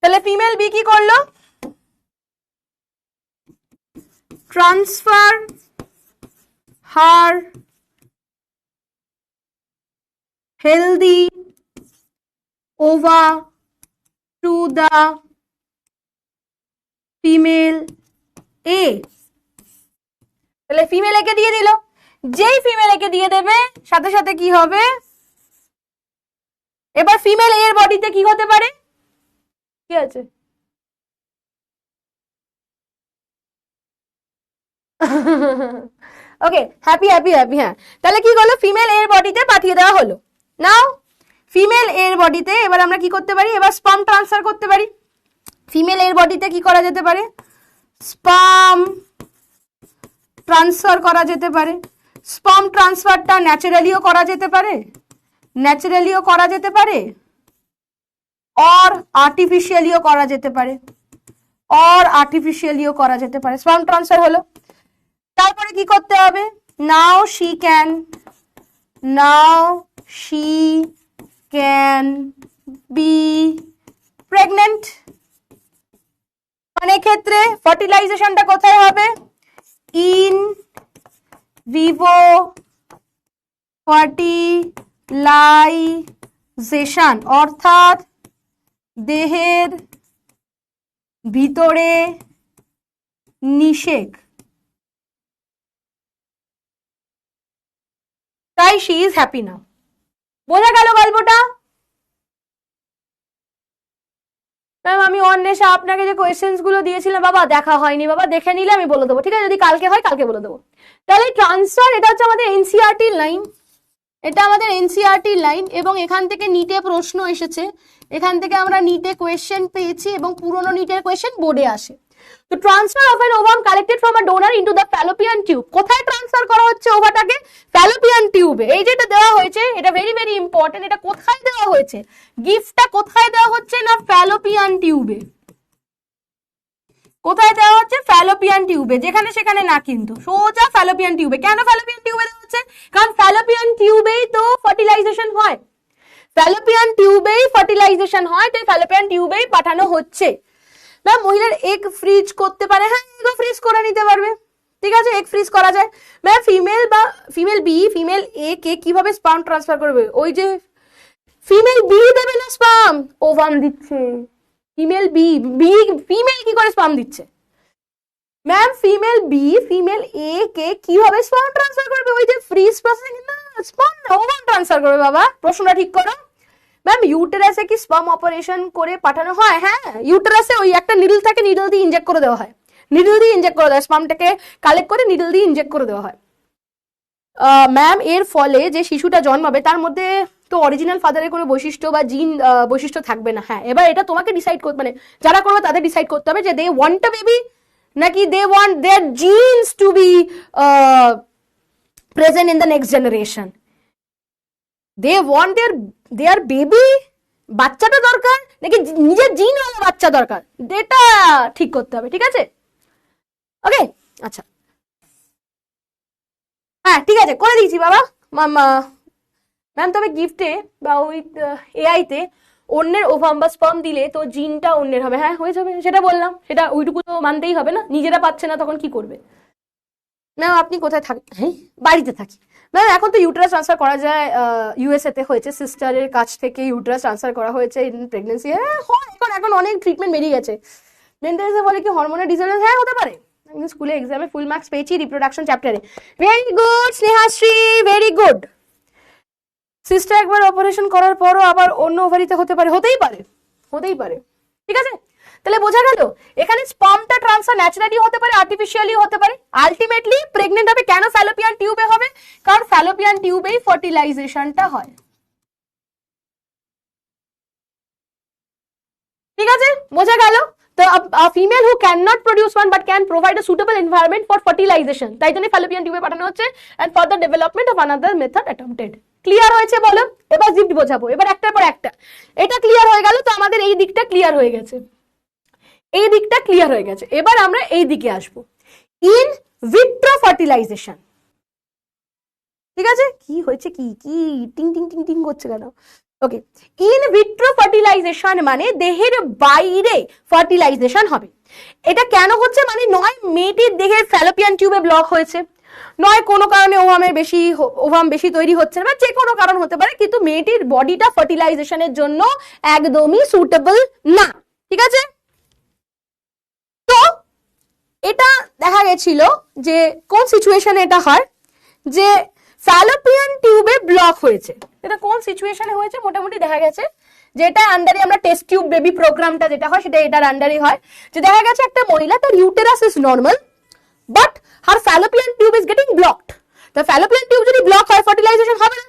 তাহলে ফিমেল বি কি করলো? Transfer her healthy ova to the female এ। তাহলে ফিমেল একে দিয়ে দিল। যেই ফিমেল একে দিয়ে দেবে, সাথে সাথে কি হবে? এবার ফিমেল এর বডিতে কি হতে পারে? কি আছে? ওকে, হ্যাপি হ্যাপি হ্যাপি। হ্যাঁ, তাহলে কি হলো? ফিমেল এর বডিতে পাঠিয়ে দেওয়া হলো। নাও ফিমেল এর বডিতে এবার আমরা কি করতে পারি? এবার স্পার্ম ট্রান্সফার করতে পারি। ফিমেল এর বডিতে কি করা যেতে পারে? স্পার্ম ট্রান্সফার করা যেতে পারে। স্পার্ম ট্রান্সফারটা ন্যাচারালিও করা যেতে পারে, ন্যাচারালিও করা যেতে পারে, और आर्टिफिशियलिও করা যেতে পারে, और आर्टिफिशियलिও করা যেতে পারে। স্পার্ম ট্রান্সফার হলো। তারপরে কি করতে হবে? Now she can be pregnant. মানে ক্ষেত্রে ফার্টিলাইজেশনটা কোথায় হবে? ইন ভিভো ফার্টিলাইজেশন, অর্থাৎ দেহের ভিতরে নিষেক, তাই শি ইজ হ্যাপি নাও। বোঝা গেল গল্পটা? ম্যাম আমি অন্বেষা আপনাকে যে কোয়েশ্চেন্স গুলো দিয়েছিলাম বাবা দেখা হয়নি, বাবা দেখে নিলে আমি বলে দেবো, ঠিক আছে? যদি কালকে হয় কালকে বলে দেবো। তাহলে ট্রান্সফার এটা হচ্ছে আমাদের এনসিইআরটি লাইন, এটা আমাদের এনসিইআরটি লাইন, এবং এখান থেকে নিটে প্রশ্ন এসেছে, এখান থেকে আমরা নিটে কোয়েশ্চেন পেয়েছি, এবং পুরনো নিটের কোয়েশ্চেন বোর্ডে আসে। তো transfer of an ovum collected from a donor into the fallopian tube, কোথায় ট্রান্সফার করা হচ্ছে ওভাটাকে? ফ্যালোপিয়ান টিউবে। এই যেটা দেওয়া হয়েছে এটা ভেরি ভেরি ইম্পর্টেন্ট, এটা কোথায় দেওয়া হয়েছে? গিফটটা কোথায় দেওয়া হচ্ছে না ফ্যালোপিয়ান টিউবে। কোথায় দেওয়া হচ্ছে? ফ্যালোপিয়ান টিউবে, যেখানে সেখানে না কিন্তু, সোজা ফ্যালোপিয়ান টিউবে। কেন ফ্যালোপিয়ান টিউবে দেওয়া হচ্ছে? কারণ ফ্যালোপিয়ান টিউবেই তো ফার্টিলাইজেশন হয়, ফ্যালোপিয়ান টিউবেই ফার্টিলাইজেশন হয়, তো ফ্যালোপিয়ান টিউবেই পাঠানো হচ্ছে। ম্যাম মহিলার এগ ফ্রিজ করতে পারে, হ্যাঁ এগও ফ্রিজ করে নিতে পারবে, ঠিক আছে, এগ ফ্রিজ করা যায়। ম্যাম ফিমেল বা ফিমেল বি ফিমেল এ কে কিভাবে স্পার্ম ট্রান্সফার করবে? ওই যে ফিমেল বি দেবে না স্পার্ম, ওভাম দিচ্ছে। ফিমেল বি বি ফিমেল কি করে স্পার্ম দিচ্ছে? ম্যাম ফিমেল বি ফিমেল এ কে কিভাবে স্পার্ম ট্রান্সফার করবে? ওই যে ফ্রিজ প্রসেসিং না, স্পার্ম না ওভাম ট্রান্সফার করবে। বাবা প্রশ্নটা ঠিক করো। ম্যাম ইউটেরাসে কি স্পার্ম অপারেশন করে পাঠানো হয়? হ্যাঁ ইউটেরাসে ওই একটা নিডল থাকে, নিডল দিয়ে ইনজেক্ট করে দেওয়া হয়, নিডল দিয়ে ইনজেক্ট করে দেওয়া হয়, স্পার্মটাকে কালেক্ট করে নিডল দিয়ে ইনজেক্ট করে দেওয়া হয়। ম্যাম এর ফলে যে শিশুটা জন্মাবে তার মধ্যে তো অরিজিনাল ফাদারের কোনো বৈশিষ্ট্য বা জিন বৈশিষ্ট্য থাকবে না। হ্যাঁ এবার এটা তোমাকে ডিসাইড করতে, মানে যারা করবে তাদের ডিসাইড করতে হবে যে দে ওয়ান্ট আ বেবি নাকি they want their genes to be present in the next generation. They want their baby, বাচ্চাটা দরকার নাকি নিজের জিনওয়ালা বাচ্চা দরকার, এটা ঠিক করতে হবে, ঠিক আছে? ওকে আচ্ছা হ্যাঁ ঠিক আছে করে দিয়েছি বাবা। ম্যাম তবে গিফটে বা ওই এআই তে অন্যের ওভাম বা স্পার্ম দিলে তো জিনটা অন্যের হবে, হ্যাঁ হয়ে যাবে, সেটা বললাম, সেটা ওইটুকু তো মানতেই হবে না, নিজেরা পাচ্ছে না তখন কি করবে? ম্যাম আপনি কোথায় থাকেন? হ্যাঁ বাড়িতে থাকি। ম্যাম এখন তো ইউটেরাস ট্রান্সফার করা যায়, ইউএসএ তে হয়েছে, সিস্টারের কাছ থেকে ইউটেরাস ট্রান্সফার করা হয়েছে ইন প্রেগনেন্সি। হ্যাঁ হয়, এখন এখন অনেক ট্রিটমেন্ট বেরিয়ে গেছে। মেন্টালিজে বলে কি হরমোনাল ডিসঅর্ডার, হ্যাঁ হতে পারে। আমি স্কুলে এক্সামে ফুল মার্কস পেয়েছি রিপ্রোডাকশন চ্যাপ্টারে। Very good Snehashree, very good. Sister একবার অপারেশন করার পরও আবার অন্য ওভারিতে হতে পারে, হতেই পারে, হতেই পারে, ঠিক আছে? তাহলে বোঝা গেল এখানে স্পার্মটা ট্রান্সফার ন্যাচারালি হতে পারে, আর্টিফিশিয়ালি হতে পারে, আলটিমেটলি প্রেগনেন্ট হবে। কেন ফ্যালোপিয়ান টিউবে হবে? কারণ ফ্যালোপিয়ান টিউবেই ফার্টিলাইজেশনটা হয়, ঠিক আছে? বোঝা গেল? তো a female who cannot produce one but can provide a suitable environment for fertilization, তাই জন্য ফ্যালোপিয়ান টিউবে পাঠানো হচ্ছে, and for the development of another method attempted। Clear হয়েছে বলো? এবার জিফট বোঝাবো, এবার একটার পর একটা। এটা ক্লিয়ার হয়ে গেল, তো আমাদের এই দিকটা ক্লিয়ার হয়ে গেছে, এই দিকটা ক্লিয়ার হয়ে গেছে। এবার আমরা এই দিকে আসবো, ইন ভিট্রো ফার্টিলাইজেশন, ঠিক আছে? কি হয়েছে, কি কি টিং টিং টিং টিং করছে কেন? ওকে, ইন ভিট্রো ফার্টিলাইজেশন মানে দেহের বাইরে ফার্টিলাইজেশন হবে। এটা কেন হচ্ছে? মানে নয় মেয়েটির দেহের ফ্যালোপিয়ান টিউবে ব্লক হয়েছে, নয় কোনো কারণে ওভাম বেশি তৈরি হচ্ছে না, যে কোনো কারণ হতে পারে, কিন্তু মেয়েটির বডিটা ফার্টিলাইজেশনের জন্য একদমই সুটেবল না, ঠিক আছে? তো এটা দেখা গেছিল যে কোন সিচুয়েশনে এটা হয়, যে ফ্যালোপিয়ান টিউবে ব্লক হয়েছে। এটা কোন সিচুয়েশনে হয়েছে? মোটামুটি দেখা গেছে যেটা আন্ডারে আমরা টেস্ট টিউব বেবি প্রোগ্রামটা যেটা হয় সেটা এটার আন্ডারে হয়, যে দেখা গেছে একটা মহিলা তার uterus is normal but her Fallopian tube is getting blocked. তো ফ্যালোপিয়ান টিউব যদি ব্লক হয় ফার্টিলাইজেশন হবে না,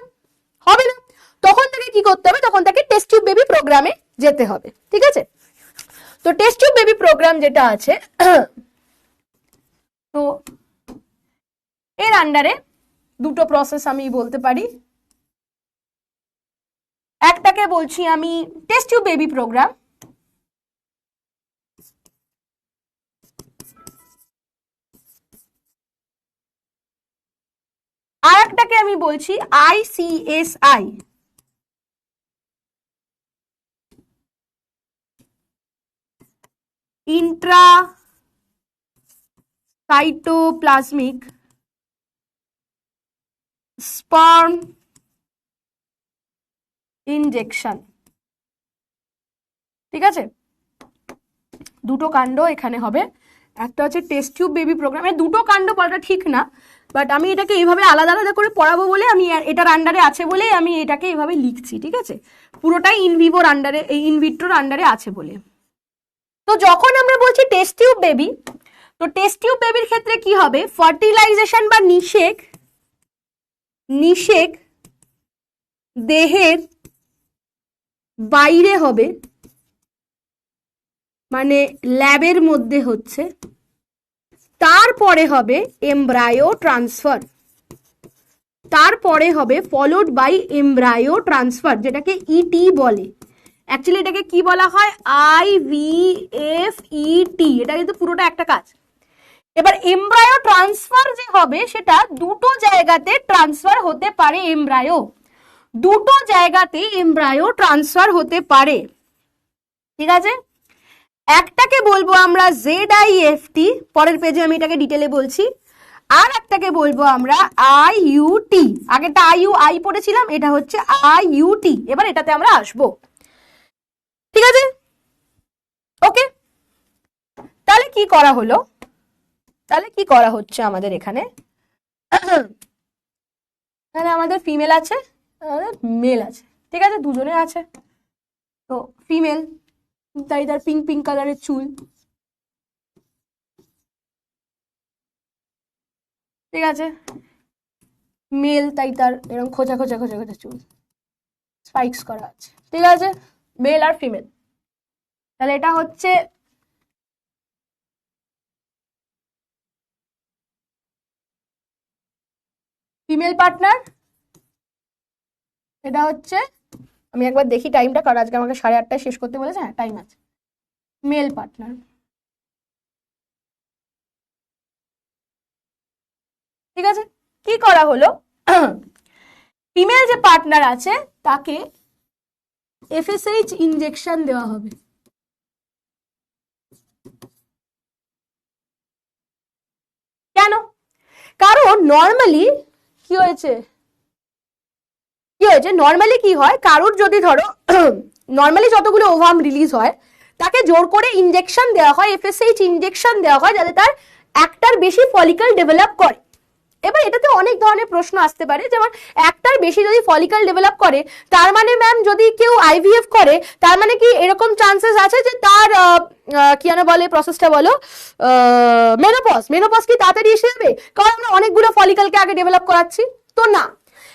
হবে না। তখন তাকে কি করতে হবে? তখন তাকে টেস্ট টিউব বেবি প্রোগ্রামে যেতে হবে, ঠিক আছে? তো টেস্ট টিউব বেবি প্রোগ্রাম যেটা আছে, তো এর আন্ডারে দুটো প্রসেস আমি বলতে পারি। একটাকে বলছি আমি টেস্ট টিউব বেবি প্রোগ্রাম, আর একটাকে আমি বলছি ICSI, Intra cytoplasmic sperm injection, ঠিক আছে? দুটো কাণ্ড এখানে হবে। একটা হচ্ছে টেস্ট টিউব বেবি প্রোগ্রাম। দুটো কাণ্ড পড়াটা ঠিক না, বাট আমি এটাকে এইভাবে আলাদা আলাদা করে পড়াবো বলে আমি এটার আন্ডারে আছে বলেই আমি এটাকে এইভাবে লিখছি, ঠিক আছে? পুরোটাই ইনভিভোর আন্ডারে, এই ইনভিট্রোর আন্ডারে আছে বলে। তো যখন আমরা বলছি টেস্ট টিউব বেবি, তো টেস্ট টিউব বেবির ক্ষেত্রে কি হবে, ফার্টিলাইজেশন বা নিষেক দেহের বাইরে হবে, মানে ল্যাবের মধ্যে হচ্ছে, তারপরে হবে এমব্রায়ো ট্রান্সফার, তারপরে হবে ফলোড বাই এমব্রায়ো ট্রান্সফার, যেটাকে ইটি বলে। অ্যাকচুয়ালি এটাকে কি বলা হয়, IVF-ET, এটা কিন্তু পুরোটা একটা কাজ। এবার এমব্রায়ো ট্রান্সফার যে হবে সেটা দুটো জায়গাতে ট্রান্সফার হতে পারে, এমব্রায়ো দুটো জায়গাতে এমব্রায়ো ট্রান্সফার হতে পারে, ঠিক আছে? একটাকে বলবো আমরা ZIFT, পরের পেজে আমি এটাকে ডিটেলে বলছি, আর একটাকে বলবো আমরা IUT। আগেরটা IUI পড়েছিলাম, এটা হচ্ছে IUT। এবার এটাতে আমরা আসবো, ঠিক আছে? ওকে, তাহলে কি করা হলো, তাহলে কি করা হচ্ছে আমাদের এখানে, এখানে আমাদের ফিমেল আছে, আমাদের মেল আছে, ঠিক আছে? দুজনে আছে। তো ফিমেল, তাই তার পিঙ্ক পিঙ্ক কালারের চুল, ঠিক আছে? মেল, তাই তার এরকম খোঁচা খোঁচা খোঁচা খোঁচা চুল, স্পাইক্স করা আছে, ঠিক আছে? মেল আর ফিমেল। তাহলে এটা হচ্ছে ফিমেল পার্টনার, এটা হচ্ছে, আমি একবার দেখি টাইমটা, কারণ আজকে আমাকে 8:30টায় শেষ করতে বলেছে, হ্যাঁ টাইম আছে। মেল পার্টনার, ঠিক আছে? কি করা হলো, ফিমেল যে পার্টনার আছে তাকে FSH ইনজেকশন দেওয়া হবে। কেন? কারণ নর্মালি কি হয়েছে, নর্মালি কি হয়, কারোর যদি ধরো নর্মালি যতগুলো ওভাম রিলিজ হয় তাকে জোর করে ইনজেকশন দেওয়া হয়, FSH ইনজেকশন দেওয়া হয়, যাতে তার একটার বেশি ফলিকল ডেভেলপ করে। এবার এটাতে অনেক ধরনের প্রশ্ন আসতে পারে, যেমন একটার বেশি যদি ফলিকল ডেভেলপ করে তার মানে ম্যাম যদি কেউ IVF করে তার মানে কি এরকম চান্সেস আছে যে তার কি যেন বলে প্রসেসটা বলো, মেনোপজ কি তাড়াতাড়ি এসে যাবে কারণ আমরা অনেকগুলো ফলিকলকে আগে ডেভেলপ করাচ্ছি? তো না,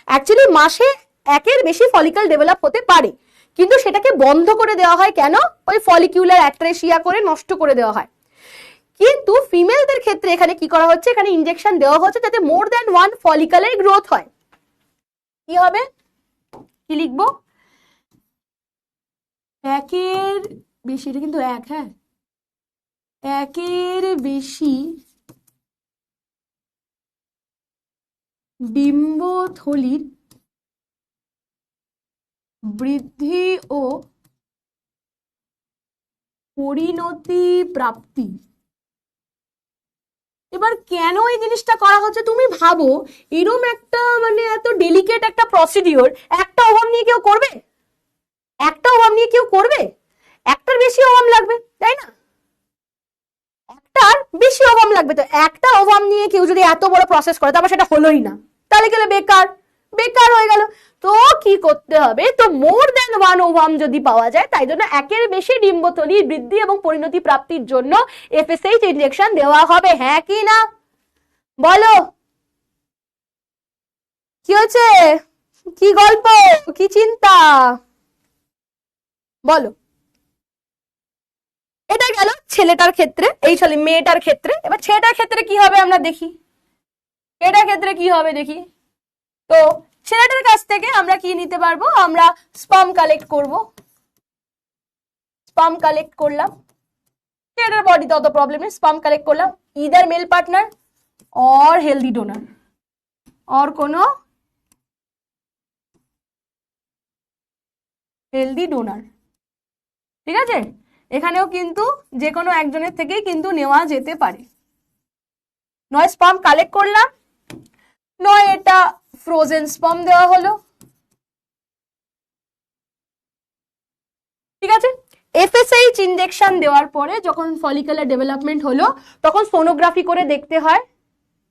অ্যাকচুয়ালি মাসে একের বেশি ফলিকল ডেভেলপ হতে পারে, কিন্তু সেটাকে বন্ধ করে দেওয়া হয়। কেন? ওই ফলিকিউলার অ্যাট্রেসিয়া করে নষ্ট করে দেওয়া হয়। কিন্তু ফিমেলদের ক্ষেত্রে এখানে কি করা হচ্ছে, এখানে ইনজেকশন দেওয়া হচ্ছে যাতে মোর দ্যান ওয়ান ফলিকলের গ্রোথ হয়। কি হবে, কি লিখবো, একের বেশি, এটা কিন্তু এক, হ্যাঁ, একের বেশি ডিম্বথলির বৃদ্ধি ও পরিণতি প্রাপ্তি। এবার কেন এই জিনিসটা করা হচ্ছে তুমি ভাবো, এরম একটা মানে এত ডেলিকেট একটা প্রসিডিওর একটা ওভাম নিয়ে কেউ করবে? একটা ওভাম নিয়ে কেউ করবে? একটার বেশি ওভাম লাগবে, তাই না? একটার বেশি ওভাম লাগবে, তো একটা ওভাম নিয়ে কেউ যদি এত বড় প্রসেস করে তারপর সেটা হলোই না, তাহলে গেলে বেকার, বেকার হয়ে গেল। তো কি করতে হবে, তো মোর দ্যান ওয়ান ওভাম যদি পাওয়া যায়, তাই জন্য একের বেশি ডিম্বথলির বৃদ্ধি এবং পরিণতি প্রাপ্তির জন্য FSH ইনজেকশন দেওয়া হবে, হ্যাঁ কি না বলো? কি হচ্ছে, কি গল্প, কি চিন্তা বলো? এটা গেল ছেলেটার ক্ষেত্রে, এই সরি মেয়েটার ক্ষেত্রে। এবার ছেলেটার ক্ষেত্রে কি হবে আমরা দেখি, এটার ক্ষেত্রে কি হবে দেখি। তো ছেলেটার কাছ থেকে আমরা কি নিতে পারবো, আমরা স্পার্ম কালেক্ট করব, স্পার্ম কালেক্ট করলাম, ছেলেটার বডিতে অত প্রবলেম নেই, স্পার্ম কালেক্ট করলাম, either male partner or healthy donor, or কোনো হেলদি ডোনার, ঠিক আছে? এখানেও কিন্তু যে কোনো একজনের থেকেই কিন্তু নেওয়া যেতে পারে। নয় স্পার্ম কালেক্ট করলাম, নয় এটা ফ্রোজেন স্পার্ম দেওয়া হলো, ঠিক আছে? এফএসএইচ ইনজেকশন দেওয়ার পরে যখন ফলিকুলার ডেভেলপমেন্ট হলো তখন সোনোগ্রাফি করে দেখতে হয়,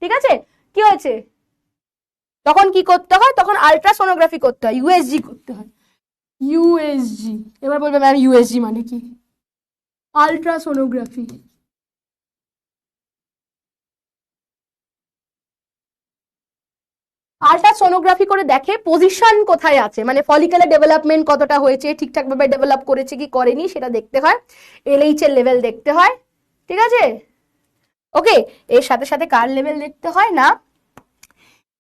ঠিক আছে? কি হয়েছে? তখন কি করতে হয়? তখন আলট্রাসোনোগ্রাফি করতে হয়, ইউএসজি করতে হয়। ইউএসজি, এবার বলবে ম্যাম ইউএসজি মানে কি? আলট্রাসোনোগ্রাফি। আলট্রাসোনোগ্রাফি করে দেখে পজিশন কোথায় আছে, মানে ফলিকুলার ডেভেলপমেন্ট কতটা হয়েছে, ঠিকঠাক ভাবে ডেভেলপ করেছে কি করেনি সেটা দেখতে হয়, এলএইচ এর লেভেল দেখতে হয়, ঠিক আছে? ওকে, এর সাথে সাথে কার লেভেল দেখতে হয় না,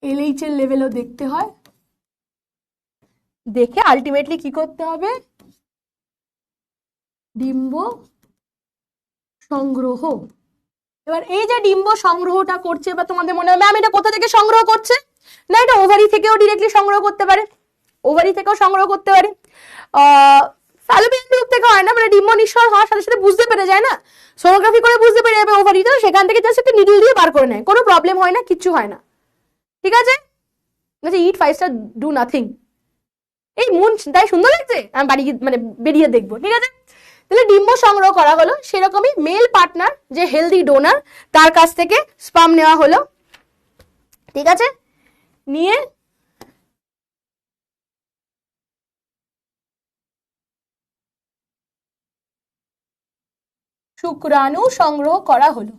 এলএইচ এর লেভেলও দেখতে হয়। দেখে আলটিমেটলি কি করতে হবে? ডিম্ব সংগ্রহ। এবার এই যে ডিম্ব সংগ্রহটা করছে, এবার তোমাদের মনে হবে ম্যাম এটা কোথা থেকে সংগ্রহ করছে? না, এটা ওভারি থেকেও ডিরেক্টলি সংগ্রহ করতে পারে, ওভারি থেকেও সংগ্রহ করতে পারে, ফ্যালোপিয়ান টিউব থেকে হয় না, মানে ডিম্ব নিঃসরণ হওয়ার সাথে সাথে বুঝতে পেরে যায় না, সোনোগ্রাফি করে বুঝতে পেরে যাবে ওভারিটা, সেখান থেকে জাস্ট একটা নিডল দিয়ে বার করে নেয়, কোনো প্রবলেম হয় না, কিচ্ছু হয় না, ঠিক আছে? ইট 5 স্টার ডু নাথিং। এই মন তাই সুন্দর লাগছে, আমি বাড়ি মানে বেরিয়ে দেখবো, ঠিক আছে? তাহলে ডিম্ব সংগ্রহ করা হলো, সেরকমই মেল পার্টনার যে হেলদি ডোনার তার কাছ থেকে স্পাম নেওয়া হলো, ঠিক আছে? নিয়ে শুক্রাণু সংগ্রহ করা হলো,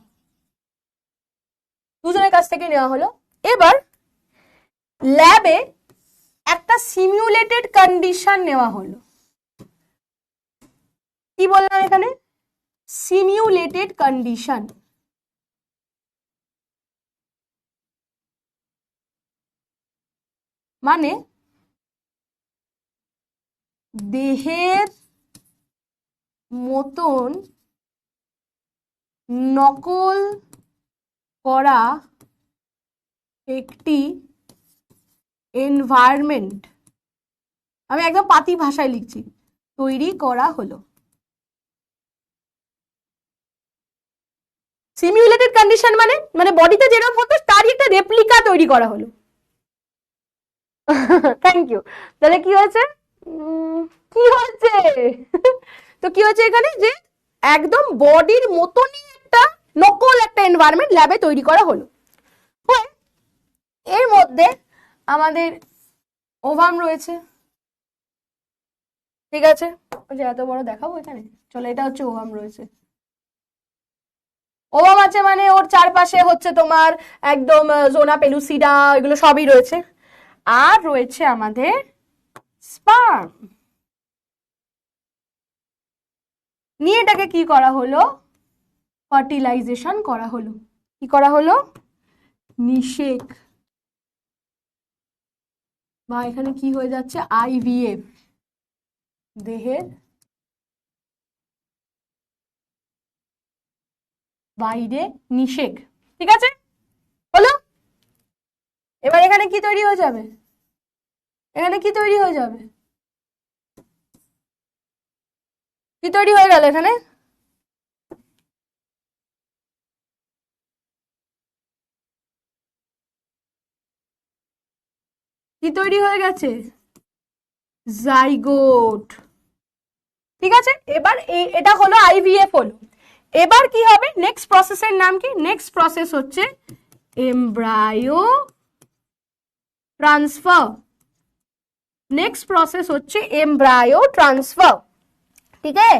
দুজনের কাছ থেকে নেওয়া হলো। এবার ল্যাবে একটা সিমুলেটেড কন্ডিশন নেওয়া হলো। কি বললাম এখানে? Simulated condition. মানে দেহের মতন নকল করা একটি এনভায়রনমেন্ট, আমি একদম পাতি ভাষায় লিখছি, তৈরি করা হলো। সিমুলেটেড কন্ডিশন মানে মানে বডিতে যেরকম হতো তারই একটা রেপ্লিকা তৈরি করা হলো। Thank you. তাহলে কি হয়েছে? কি হয়েছে? তো কি হয়েছে এখানে? যে একদম বডির মতনই একটা নকল একটা এনভায়রনমেন্ট ল্যাবে তৈরি করা হলো। এর মধ্যে আমাদের ওভাম রয়েছে, ঠিক আছে? যে এত বড় দেখাবো এখানে, চলো, এটা হচ্ছে ওভাম রয়েছে। ওভাম আছে মানে ওর চারপাশে হচ্ছে তোমার একদম জোনা পেলুসিডা, এগুলো সবই রয়েছে। আর রয়েছে আমাদের স্পার্ম। নিয়ে এটাকে কি করা হলো? ফার্টিলাইজেশন করা হলো। কি করা হলো? নিষেক, বা এখানে কি হয়ে যাচ্ছে? আইভিএফ, দেহের বাইরে নিষেক, ঠিক আছে? হলো। এবার এখানে কি তৈরি হয়ে যাবে? এখানে কি তৈরি হয়ে যাবে? কি তৈরি হয়ে গেল এখানে? কি তৈরি হয়ে গেছে? জাইগোট, ঠিক আছে? এবার এটা হলো আইভিএফ হলো। এবার কি হবে? নেক্সট প্রসেসের নাম কি? নেক্সট প্রসেস হচ্ছে এমব্রায়ো ট্রান্সফার। নেক্সট প্রসেস হচ্ছে এমব্রায়ো ট্রান্সফার, ঠিক আছে?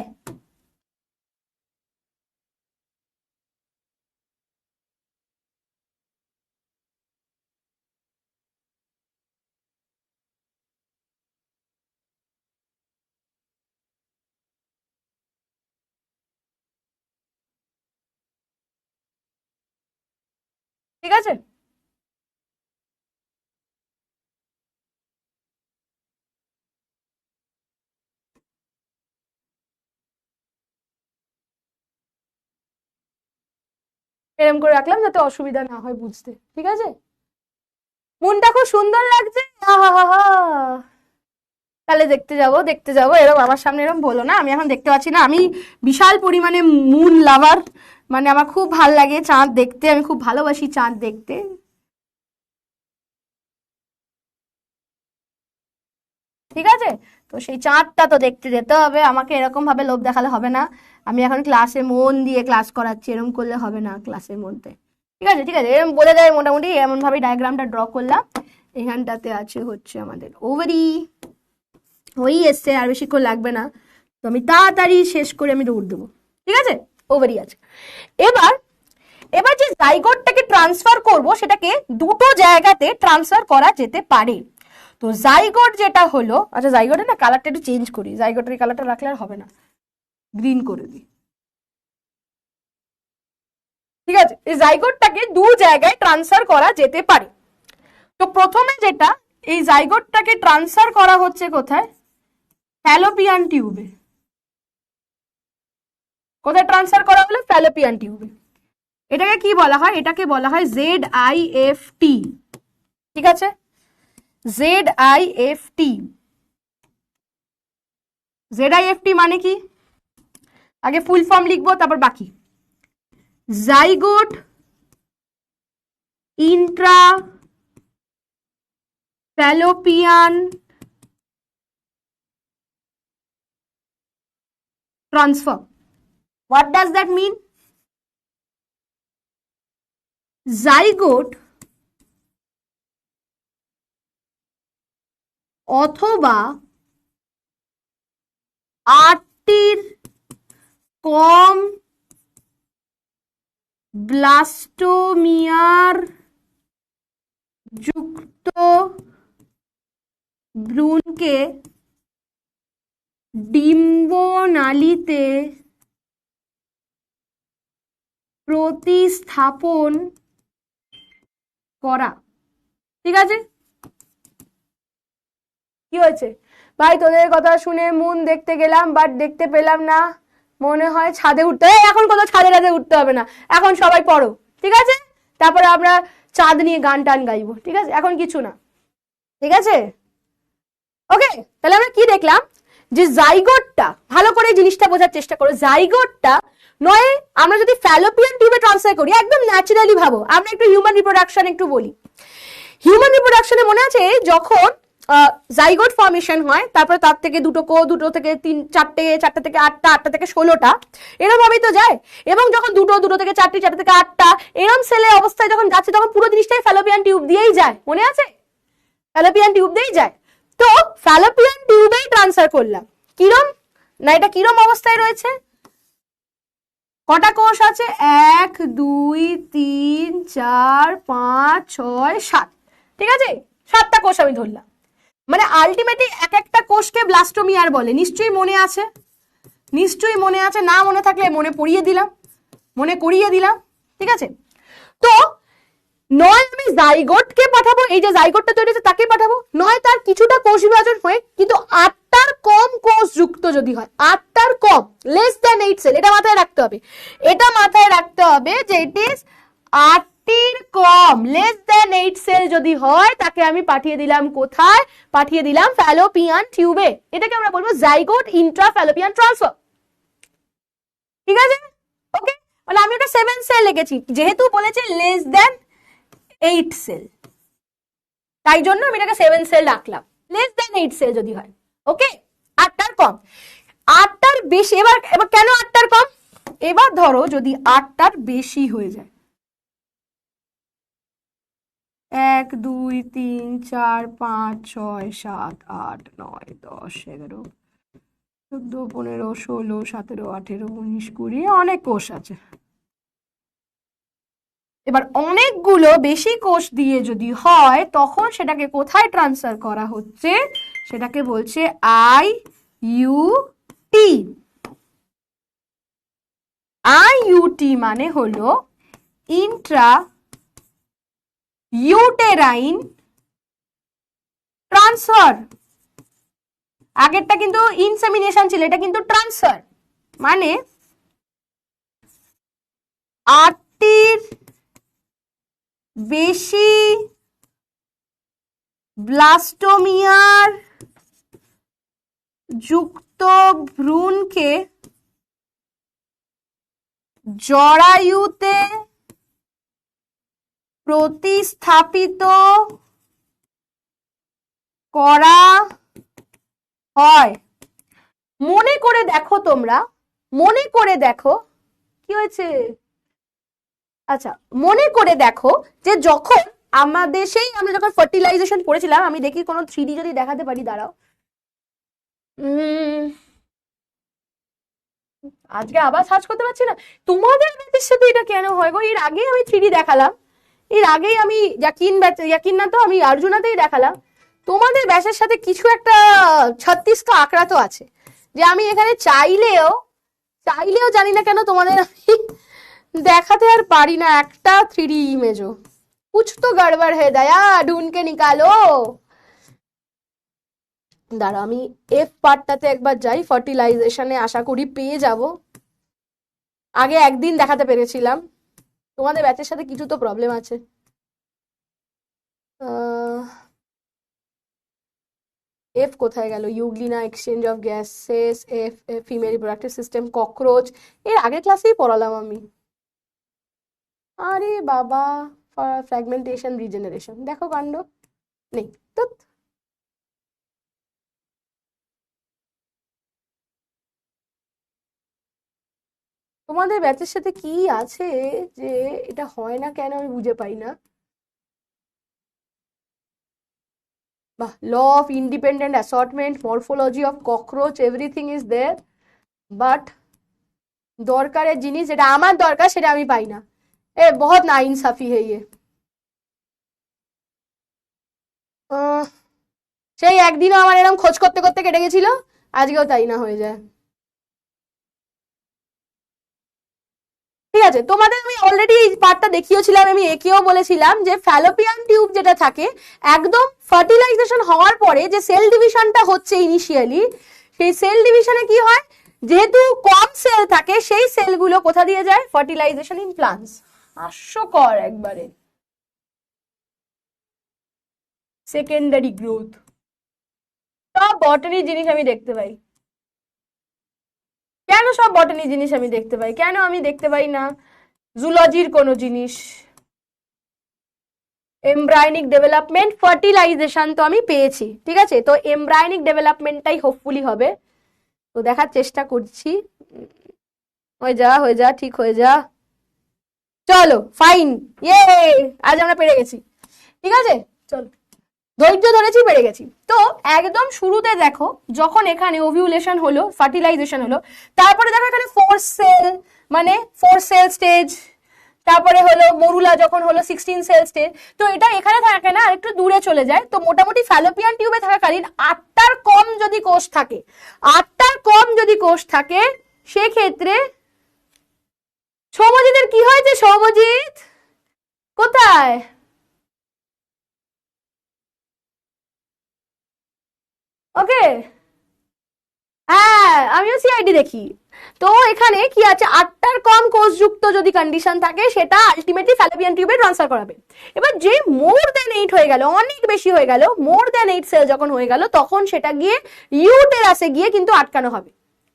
ঠিক আছে? এরকম করে রাখলাম যাতে অসুবিধা না হয় বুঝতে, ঠিক আছে? মনটা খুব সুন্দর লাগছে, তাহলে দেখতে যাবো, দেখতে যাবো। এরকম আমার সামনে এরকম বলো না, আমি এখন দেখতে পাচ্ছি না। আমি বিশাল পরিমাণে মুন লাভার, মানে আমার খুব ভাল লাগে চাঁদ দেখতে, আমি খুব ভালোবাসি চাঁদ দেখতে। ঠিক আছে? তো সেই চাঁদটা তো দেখতে যেতে হবে, আমাকে এরকম ভাবে লোভ দেখালে হবে না। আমি এখন ক্লাসে মন দিয়ে ক্লাস করাচ্ছি, এরকম করলে হবে না ক্লাসের মধ্যে। ঠিক আছে, ঠিক আছে, এরকম বোঝা যায় মোটামুটি। এমন ভাবে ডায়াগ্রামটা ড্র করলাম। এখানটাতে আছে হচ্ছে আমাদের ওভারি, হয়েই এসছে, আর বেশিক্ষণ লাগবে না। তো আমি তাড়াতাড়ি শেষ করে আমি দৌড় দেবো। ঠিক আছে, ওভারি আছে। এবার এবার যে জাইগোটটাকে ট্রান্সফার করব, সেটাকে দুটো জায়গাতে ট্রান্সফার করা যেতে পারে। তো জাইগোট যেটা হলো, আচ্ছা জাইগোটের না কালারটা একটু চেঞ্জ করি, জাইগোটের কালারটা রাখলে আর হবে না, গ্রিন করে দিই। ঠিক আছে, এই জাইগোটটাকে দু জায়গায় ট্রান্সফার করা যেতে পারে। তো প্রথমে যেটা, এই জাইগোটটাকে ট্রান্সফার করা হচ্ছে কোথায়? ফ্যালোপিয়ান টিউবে। কোথায় ট্রান্সফার করা হলো? ফ্যালোপিয়ান টিউবে। এটাকে কি বলা হয়? এটাকে বলা হয় ZIFT। ঠিক আছে, ZIFT। ZIFT মানে কি? আগে ফুল ফর্ম লিখবো, তারপর বাকি। Zygote Intra Fallopian transfer. What does that mean? Zygote অথবা 8টির কম ব্লাস্টোমিয়ার যুক্ত ভ্রূণকে ডিম্বনালীতে প্রতিস্থাপন করা। ঠিক আছে, কি হয়েছে ভাই? তোদের কথা শুনে মুন দেখতে গেলাম, বাট দেখতে পেলাম না। মনে হয় ছাদে উঠতে, এখন কোথাও ছাদে রাতে উঠতে হবে না, এখন সবাই পড়ো। ঠিক আছে, তারপরে আমরা চাঁদ নিয়ে গান টান গাইবো। ঠিক আছে, এখন কিছু না। ঠিক আছে, ওকে। তাহলে আমরা কি দেখলাম? যে জাইগোটটা, ভালো করে জিনিসটা বোঝার চেষ্টা করো, জাইগোটটা নয় আমরা যদি ফ্যালোপিয়ান টিউবে ট্রান্সফার করি, একদম ন্যাচারালি ভাবো। আমরা একটু হিউম্যান রিপ্রোডাকশন একটু বলি। হিউম্যান রিপ্রোডাকশনে মনে আছে যখন জাইগোট ফর্মেশন হয়, তারপরে তার থেকে দুটো থেকে চারটে থেকে আটটা থেকে 16টা, এরকম ভাবেই তো যায়। এবং যখন দুটো থেকে চারটে থেকে আটটা এরকম সেলের অবস্থায় যখন যাচ্ছে, তখন পুরো জিনিসটাই ফ্যালোপিয়ান টিউব দিয়েই যায়। মনে আছে? ফ্যালোপিয়ান টিউব দিয়েই যায়। তো ফ্যালোপিয়ান টিউবেই ট্রান্সফার করলাম। কিরম না, এটা কিরম অবস্থায় রয়েছে? কটা কোষ আছে? 1 2 3 4 5 6 7। ঠিক আছে, 7টা কোষ আমি ধরলাম। মানে আলটিমেটলি এক একটা কোষকে ব্লাস্টোমিয়ার বলে। নিশ্চয়ই মনে আছে, নিশ্চয়ই মনে আছে। না মনে থাকলে মনে করিয়ে দিলাম। ঠিক আছে, তো নয় আমি জাইগোটকে পাঠাবো, এই যে জাইগোটটা তৈরি হয়েছে তাকে পাঠাবো, নয় তার কিছুটা কোষ বিভাজন হয়ে কিন্তু 8টার কম কোষ যুক্ত যদি হয়, 8টার কম, লেস দ্যান 8 সেল, এটা মাথায় রাখতে হবে। এটা মাথায় রাখতে হবে যে ইট ইজ 8টির কম, লেস দ্যান 8 সেল যদি হয়, তাকে আমি পাঠিয়ে দিলাম কোথায়? পাঠিয়ে দিলাম ফ্যালোপিয়ান টিউবে। এটাকে আমরা বলবো জাইগোট ইন্ট্রা ফ্যালোপিয়ান ট্রান্সফার। ঠিক আছে, ওকে। মানে আমি ওটা 7 সেল লিখেছি, যেহেতু বলেছে লেস দ্যান 8 সেল, তাই জন্য আমি এটাকে 7 সেল রাখলাম। লেস দ্যান 8 সেল যদি হয়, ওকে। 8টার কম, 8টার বেশি। এবার কেন 8টার কম? এবার ধরো যদি 8টার বেশি হয়ে যায়, 1 2 3 4 5 6 7 8 9 10 11 14 15 16 17 18 19 20, অনেক কোষ আছে। এবার অনেকগুলো বেশি কোষ দিয়ে যদি হয়, তখন সেটাকে কোথায় ট্রান্সফার করা হচ্ছে? সেটাকে বলছে IUT। IUT মানে হলো ইন্ট্রা ইউটেরাইন ট্রান্সফার। আগেরটা কিন্তু ইনসেমিনেশন ছিল, এটা কিন্তু ট্রান্সফার। মানে 8টির বেশি ব্লাস্টোমিয়ার যুক্ত ভ্রূণকে জরায়ুতে প্রতিস্থাপিত করা হয়। মনে করে দেখো, তোমরা মনে করে দেখো কি হয়েছে। আচ্ছা, মনে করে দেখো যে যখন আমরা যখন ফার্টিলাইজেশন পড়েছিলাম, আমি দেখি কোনো 3D যদি দেখাতে পারি, দাঁড়াও। আজকে আবার সার্চ করতে পারছি না। তোমাদের ব্যাচের সাথে এটা কেন হয় গো? এর আগেই আমি 3D দেখালাম, এর আগেই আমি ইয়াকিন না তো, আমি অর্জুনাতেই দেখালাম। তোমাদের ব্যাচের সাথে কিছু একটা 36 কা আঁকড়া তো আছে, যে আমি এখানে চাইলেও জানি না কেন তোমাদের আমি দেখাতে আর পারি না একটা 3D ইমেজও। कुछ तो गड़बड़ है दया, ढूंढ के निकालो। দাঁড়া, আমি এফ পার্টটাতে একবার যাই, ফার্টিলাইজেশনে আশা করি পেয়ে যাব। আগে একদিন দেখাতে পেরেছিলাম, তোমাদের ব্যাচের সাথে কিছু তো প্রবলেম আছে। এফ কোথায় গেল? Euglena, exchange of gases, F female reproductive system, cockroach, এর আগের ক্লাসেই পড়ালাম আমি। আরে বাবা, ফ্র্যাগমেন্টেশন, রিজেনারেশন, দেখো কাণ্ড নেই তো। তোমাদের ব্যাচের সাথে কি আছে যে এটা হয় না কেন আমি বুঝে পাই না। বাহ, law of independent assortment, morphology of cockroach, everything is there, but দরকারের জিনিস যেটা আমার দরকার সেটা আমি পাই না। এ বহুত না ইনসাফি হে ইয়ে। সেই একদিনও আমার এরকম খোঁজ করতে করতে কেটে গেছিল, আজকেও তাই না হয়ে যায়। ঠিক আছে, তোমাদের আমি অলরেডি এই পার্টটা দেখিয়েছিলাম, আমি একেও বলেছিলাম যে ফ্যালোপিয়ান টিউব যেটা থাকে, একদম ফার্টিলাইজেশন হওয়ার পরে যে সেল ডিভিশনটা হচ্ছে ইনিশিয়ালি, সেই সেল ডিভিশনে কি হয়, যেহেতু কম সেল থাকে, সেই সেলগুলো কোথা দিয়ে যায়? Fertilization in plants. হাস্যকর একবারে। সেকেন্ডারি গ্রোথ, সব বটানি জিনিস আমি দেখতে পাই। কেন সব বটানি জিনিস আমি দেখতে পাই, কেন আমি দেখতে পাই না জুলজির কোনো জিনিস? এমব্রায়োনিক ডেভেলপমেন্ট, ফার্টিলাইজেশন তো আমি পেয়েছি, ঠিক আছে, তো এমব্রায়োনিক ডেভেলপমেন্টটাই হোপফুলি হবে, তো দেখার চেষ্টা করছি। হয়ে যা ঠিক হয়ে যা, চলো ফাইন, ইয়ে, আজ আমরা পেরে গেছি। ঠিক আছে, চলো, ধৈর্য ধরেছি, পেরে গেছি। তো একদম শুরুতে দেখো, যখন এখানে ওভিউলেশন হলো, ফার্টিলাইজেশন হলো, তারপরে দেখো এখানে ফোর সেল স্টেজ, তারপরে হলো মরুলা যখন হলো 16 সেল স্টেজ। তো এটা এখানে থাকে না, একটু দূরে চলে যায়। তো মোটামুটি ফ্যালোপিয়ান টিউবে থাকাকালীন 8টার কম যদি কোষ থাকে, সেক্ষেত্রে সৌমজিতের কি হয়েছে? সৌমজিৎ কোথায়? ওকে, হ্যাঁ, আমিও সিআইডি দেখি। তো এখানে কি আছে, 8টার কম কোষযুক্ত যদি কন্ডিশন থাকে, সেটা আলটিমেটলি ফ্যালোপিয়ান টিউবে ট্রান্সফার করাবে। এবার যে মোর দেন 8 হয়ে গেল, অনেক বেশি হয়ে গেল, মোর দেন 8 সেল যখন হয়ে গেল, তখন সেটা গিয়ে ইউটেরাসে গিয়ে কিন্তু আটকানো হবে।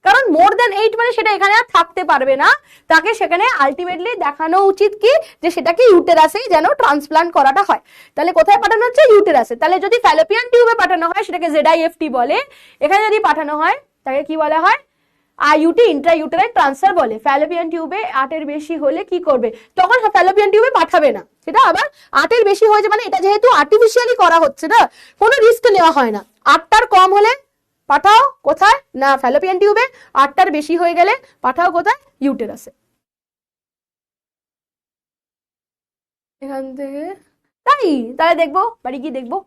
কারণ মোর দেন 8 মানে সেটা এখানে আর থাকতে পারবে না, তাকে সেখানে আলটিমেটলি দেখানো উচিত কি, যে সেটাকে ইউটেরাসেই যেন ট্রান্সপ্লান্ট করাটা হয়। তাহলে কোথায় পাঠানো হচ্ছে? ইউটেরাসে। তাহলে যদি ফ্যালোপিয়ান টিউবে পাঠানো হয়, সেটাকে ZIFT বলে। এখানে যদি পাঠানো হয়, তাকে কি বলা হয়? IUT, ইন্ট্রাইউটেরাইন ট্রান্সফার বলে। ফ্যালোপিয়ান টিউবে 8-এর বেশি হলে কি করবে? তখন ফ্যালোপিয়ান টিউবে পাঠাবে না। সেটা আবার 8-এর বেশি হয়েছে মানে, এটা যেহেতু আর্টিফিশিয়ালি করা হচ্ছে না, কোনো রিস্ক নেওয়া হয় না। 8টার কম হলে পাঠাও কোথায়? না ফ্যালোপিয়ান টিউবে। 8টার বেশি হয়ে গেলে পাঠাও কোথায়? ইউটেরাসে। এখান থেকে তাই, তাহলে দেখবো, বাড়ি গিয়ে দেখবো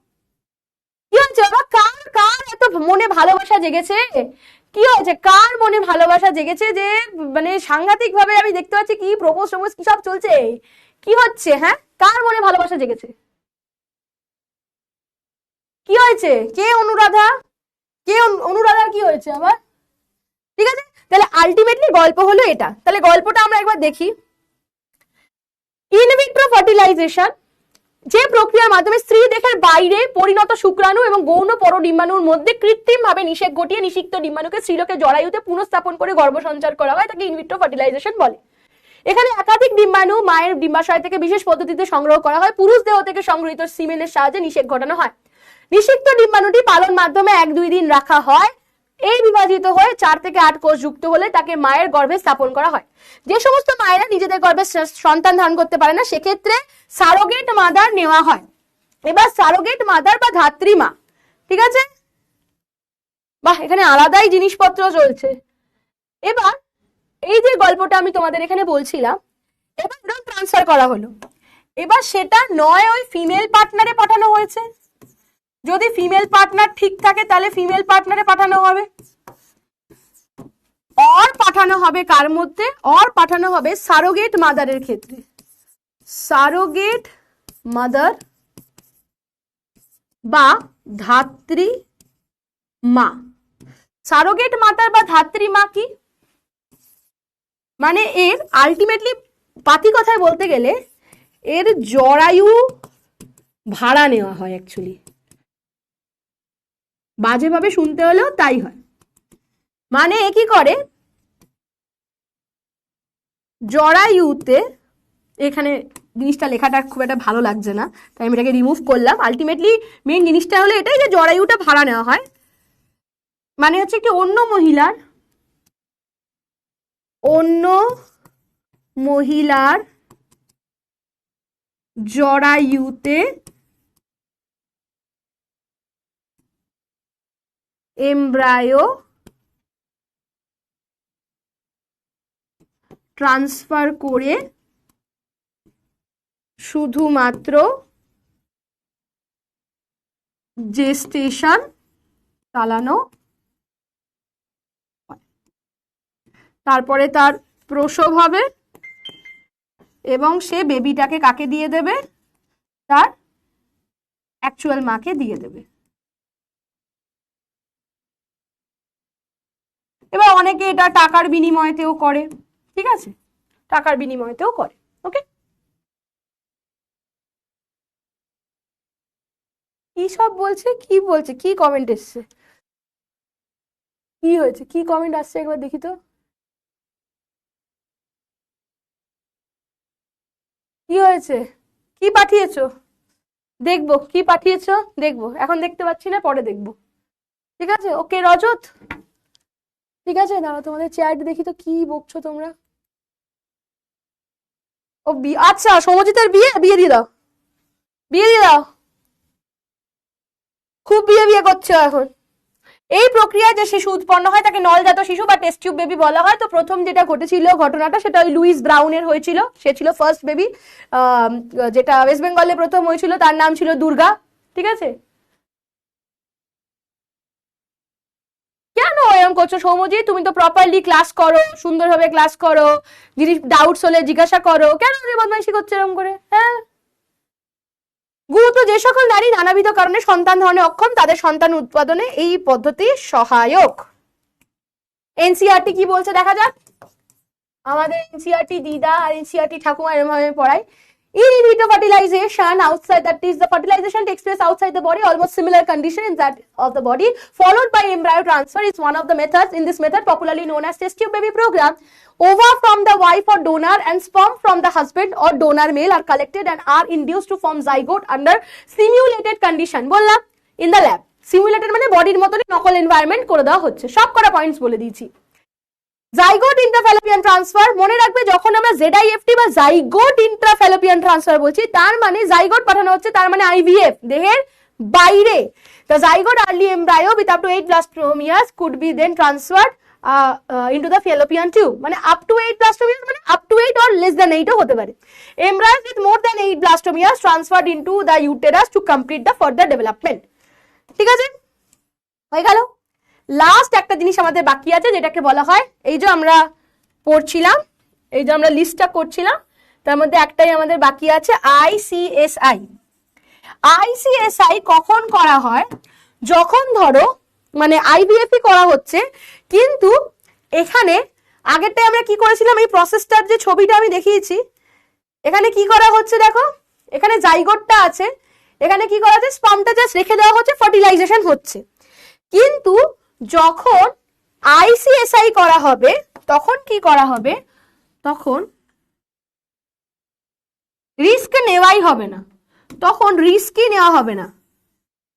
কি হচ্ছে বাবা। কার কার এত মনে ভালোবাসা জেগেছে? কি হয়েছে? কার মনে ভালোবাসা জেগেছে যে মানে সাংঘাতিক ভাবে আমি দেখতে পাচ্ছি কি প্রপোজ কি সব চলছে, কি হচ্ছে? হ্যাঁ, কার মনে ভালোবাসা জেগেছে? কি হয়েছে? কে অনুরাধা? অনুরাধার কি হয়েছে আবার? ঠিক আছে, তাহলে আলটিমেটলি গল্প হলো এটা। তাহলে গল্পটা আমরা একবার দেখি। ইনভিট্রো ফার্টিলাইজেশন, যে প্রক্রিয়ার মাধ্যমে স্ত্রী দেহের বাইরে পরিণত শুক্রাণু এবং গৌণ পরডিম্বাণুর মধ্যে কৃত্রিমভাবে নিষেক ঘটিয়ে নিষিক্ত ডিম্বাণুকে স্ত্রীলোকের জরায়ুতে পুনঃস্থাপন করে গর্ভসঞ্চার করা হয়, তাকে ইনভিট্রো ফার্টিলাইজেশন বলে। এখানে একাধিক ডিম্বাণু মায়ের ডিম্বাশয় থেকে বিশেষ পদ্ধতিতে সংগ্রহ করা হয়, পুরুষ দেহ থেকে সংগৃহীত সিমেনের সাহায্যে নিষেক ঘটানো হয়। নিষিক্ত ডিম্বাণুটি পালন মাধ্যমে 1-2 দিন রাখা হয়, এই বিভাজিত হয়ে 4 থেকে 8 কোষ যুক্ত হলে তাকে মায়ের গর্ভে স্থাপন করা হয়। যে সমস্ত মায়েরা নিজেদের গর্ভে সন্তান ধারণ করতে পারে না সেক্ষেত্রে সারোগেট মাদার নেওয়া হয়। এবার সারোগেট মাদার বা ধাত্রী মা, ঠিক আছে, বাহ এখানে আলাদাই জিনিসপত্র চলছে। এবার এই যে গল্পটা আমি তোমাদের এখানে বলছিলাম, এবার ট্রান্সফার করা হলো, এবার সেটা নয় ওই ফিমেল পার্টনারে পাঠানো হয়েছে, যদি ফিমেল পার্টনার ঠিক থাকে তাহলে ফিমেল পার্টনারে পাঠানো হবে, অর পাঠানো হবে কার মধ্যে, অর পাঠানো হবে সারোগেট মাদারের ক্ষেত্রে, সারোগেট মাদার বা ধাত্রী মা। সারোগেট মাদার বা ধাত্রী মা কি মানে, এর আলটিমেটলি পাতি কথায় বলতে গেলে এর জরায়ু ভাড়া নেওয়া হয়। অ্যাকচুয়ালি বাজেভাবে শুনতে হলেও তাই হয়। মানে এ কি করে, জরায়ুতে, এখানে জিনিসটা লেখাটা খুব একটা ভালো লাগছে না তাই আমি এটাকে রিমুভ করলাম। আলটিমেটলি মেইন জিনিসটা হলো এটাই যে জরায়ুটা ভাড়া নেওয়া হয়, মানে হচ্ছে কি অন্য মহিলার জরায়ুতে এমব্রায়ো ট্রান্সফার করে শুধুমাত্র জেস্টেশন চালানো, তারপরে তার প্রসব হবে এবং সে বেবিটাকে কাকে দিয়ে দেবে, তার অ্যাকচুয়াল মাকে দিয়ে দেবে। এবার অনেকে এটা টাকার বিনিময়েতেও করে, ঠিক আছে, টাকার বিনিময়েতেও করে। ওকে, কি সব বলছে, কি বলছে, কি কমেন্ট এসছে, কি হয়েছে, কি কমেন্ট আসছে একবার দেখি তো, কি হয়েছে, কি পাঠিয়েছো, দেখবো কি পাঠিয়েছো, দেখবো, এখন দেখতে পাচ্ছি না, পরে দেখবো, ঠিক আছে। ওকে রজত, ঠিক আছে, দাঁড়াও তোমাদের চ্যাট দেখি তো কি বকছো তোমরা। ও আচ্ছা, সৌমজিতের বিয়ে, বিয়ে দিয়ে দাও, বিয়ে দিয়ে দাও, খুব বিয়ে করছো এখন। এই প্রক্রিয়ায় যে শিশু উৎপন্ন হয় তাকে নলজাত শিশু বা টেস্ট টিউব বেবি বলা হয়। তো প্রথম যেটা ঘটেছিল ঘটনাটা সেটা ওই লুইস ব্রাউনের হয়েছিল, সে ছিল ফার্স্ট বেবি, যেটা ওয়েস্ট বেঙ্গলে প্রথম হয়েছিল, তার নাম ছিল দুর্গা, ঠিক আছে। কেন এরকম করছো সৌমজি, তুমি তো প্রপারলি ক্লাস করো, সুন্দরভাবে ক্লাস করো, জিনিস ডাউটস হলে জিজ্ঞাসা করো, কেন বদমাইশি করছো এরকম করে? হ্যাঁ, গুরুত্ব, যে সকল নারী নানাবিধ কারণে সন্তান ধারণে অক্ষম তাদের সন্তান উৎপাদনে এই পদ্ধতি সহায়ক। এনসিআরটি কি বলছে দেখা যাক। আমাদের এনসিআরটি দিদা আর এনসিআরটি ঠাকুমা এরকম ভাবে পড়ায়। In vitro fertilization outside, that is the fertilization takes place outside the body, almost similar condition in that of the body, followed by embryo transfer is one of the methods. In this method, popularly known as test tube baby program, ova from the wife or donor and sperm from the husband or donor male are collected and are induced to form zygote under simulated condition. বললাম in the lab, simulated মানে বডির মতনই নকল environment করে দেওয়া হচ্ছে। সব কটা পয়েন্টস বলে দিয়েছি। জাইগোট ইন্ট্রাফ্যালোপিয়ান ট্রান্সফার, মনে রাখবে যখন আমরা ZIFT বা জাইগোট ইন্ট্রাফ্যালোপিয়ান ট্রান্সফার বলছি তার মানে জাইগোট পাঠানো হচ্ছে, তার মানে IVF, দেহের বাইরে। The zygote early embryo with up to 8 blastomeres could be then transferred into the fallopian tube, মানে up to 8 blastomeres মানে up to 8 or less than 8 ও হতে পারে। Embryos with more than 8 blastomeres transferred into the uterus to complete the further development, ঠিক আছে, হয়ে গেল। Last একটা জিনিস আমাদের বাকি আছে যেটাকে বলা হয়, এই যে আমরা পড়ছিলাম, এই যে আমরা লিস্টটা করছিলাম তার মধ্যে একটাই আমাদের বাকি আছে, ICSI। ICSI কখন করা হয়, যখন ধরো মানে IVF করা হচ্ছে কিন্তু এখানে আগেরটাই আমরা কি করেছিলাম, এই প্রসেসটার যে ছবিটা আমি দেখিয়েছি, এখানে কি করা হচ্ছে দেখো, এখানে জাইগোটটা আছে, এখানে কি করা হচ্ছে, স্পার্মটা জাস্ট রেখে দেওয়া হচ্ছে, ফার্টিলাইজেশন হচ্ছে। কিন্তু যখন ICSI করা হবে তখন কি করা হবে, তখন রিস্ক নেওয়াই হবে না, তখন রিস্কই নেওয়া হবে না।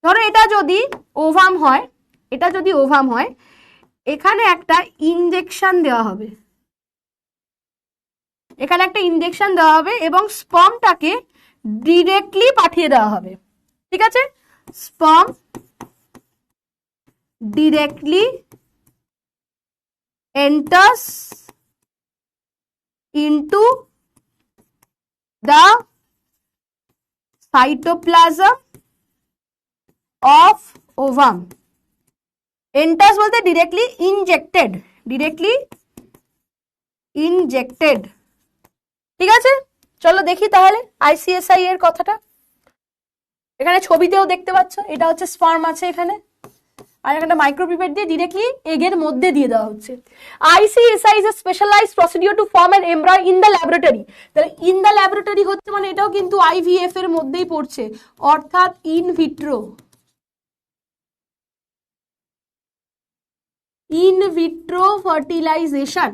ধরো এটা যদি ওভাম হয়, এটা যদি ওভাম হয়, এখানে একটা ইনজেকশন দেওয়া হবে, এখানে একটা ইনজেকশন দেওয়া হবে এবং স্পার্মটাকে ডিরেক্টলি পাঠিয়ে দেওয়া হবে। ঠিক আছে, sperm directly enters into the cytoplasm of ovum। enters বলতে directly injected, directly injected। ঠিক আছে, চলো দেখি তাহলে আইসিএসআই এর কথাটা। এখানে ছবিতেও দেখতে পাচ্ছ, এটা হচ্ছে স্পার্ম আছে এখানে, আর একটা মাইক্রোপিপেট দিয়ে ডিরেক্টলি এগের মধ্যে দিয়ে দেওয়া হচ্ছে। ICSI is a specialized procedure to form an embryo in the laboratory. তাহলে ইন দ্য ল্যাবরেটরি হচ্ছে মানে এটাও কিন্তু আইভিএফ এর মধ্যেই পড়ছে, অর্থাৎ in vitro, in vitro fertilization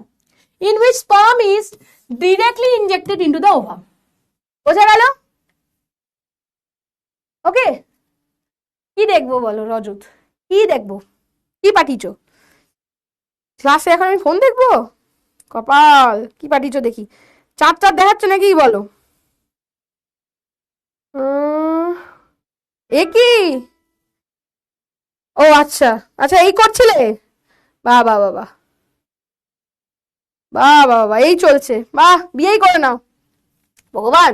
in which sperm is directly injected into the ovum। বোঝা গেল? ওকে, কি দেখবো বলো রজত, কি দেখবো, কি পাঠিয়েছো ক্লাসে? এখন আমি ফোন দেখবো? কপাল, কি পাঠিয়েছো দেখি, চাপ চাপ দেখাচ্ছ নাকি বলো? এ কি? ও আচ্ছা আচ্ছা, এই করছিলে? বাহ বাহ বাহ বাহ বাহ বাহ বাহ, এই চলছে, বাহ, বিয়েই করে নাও ভগবান।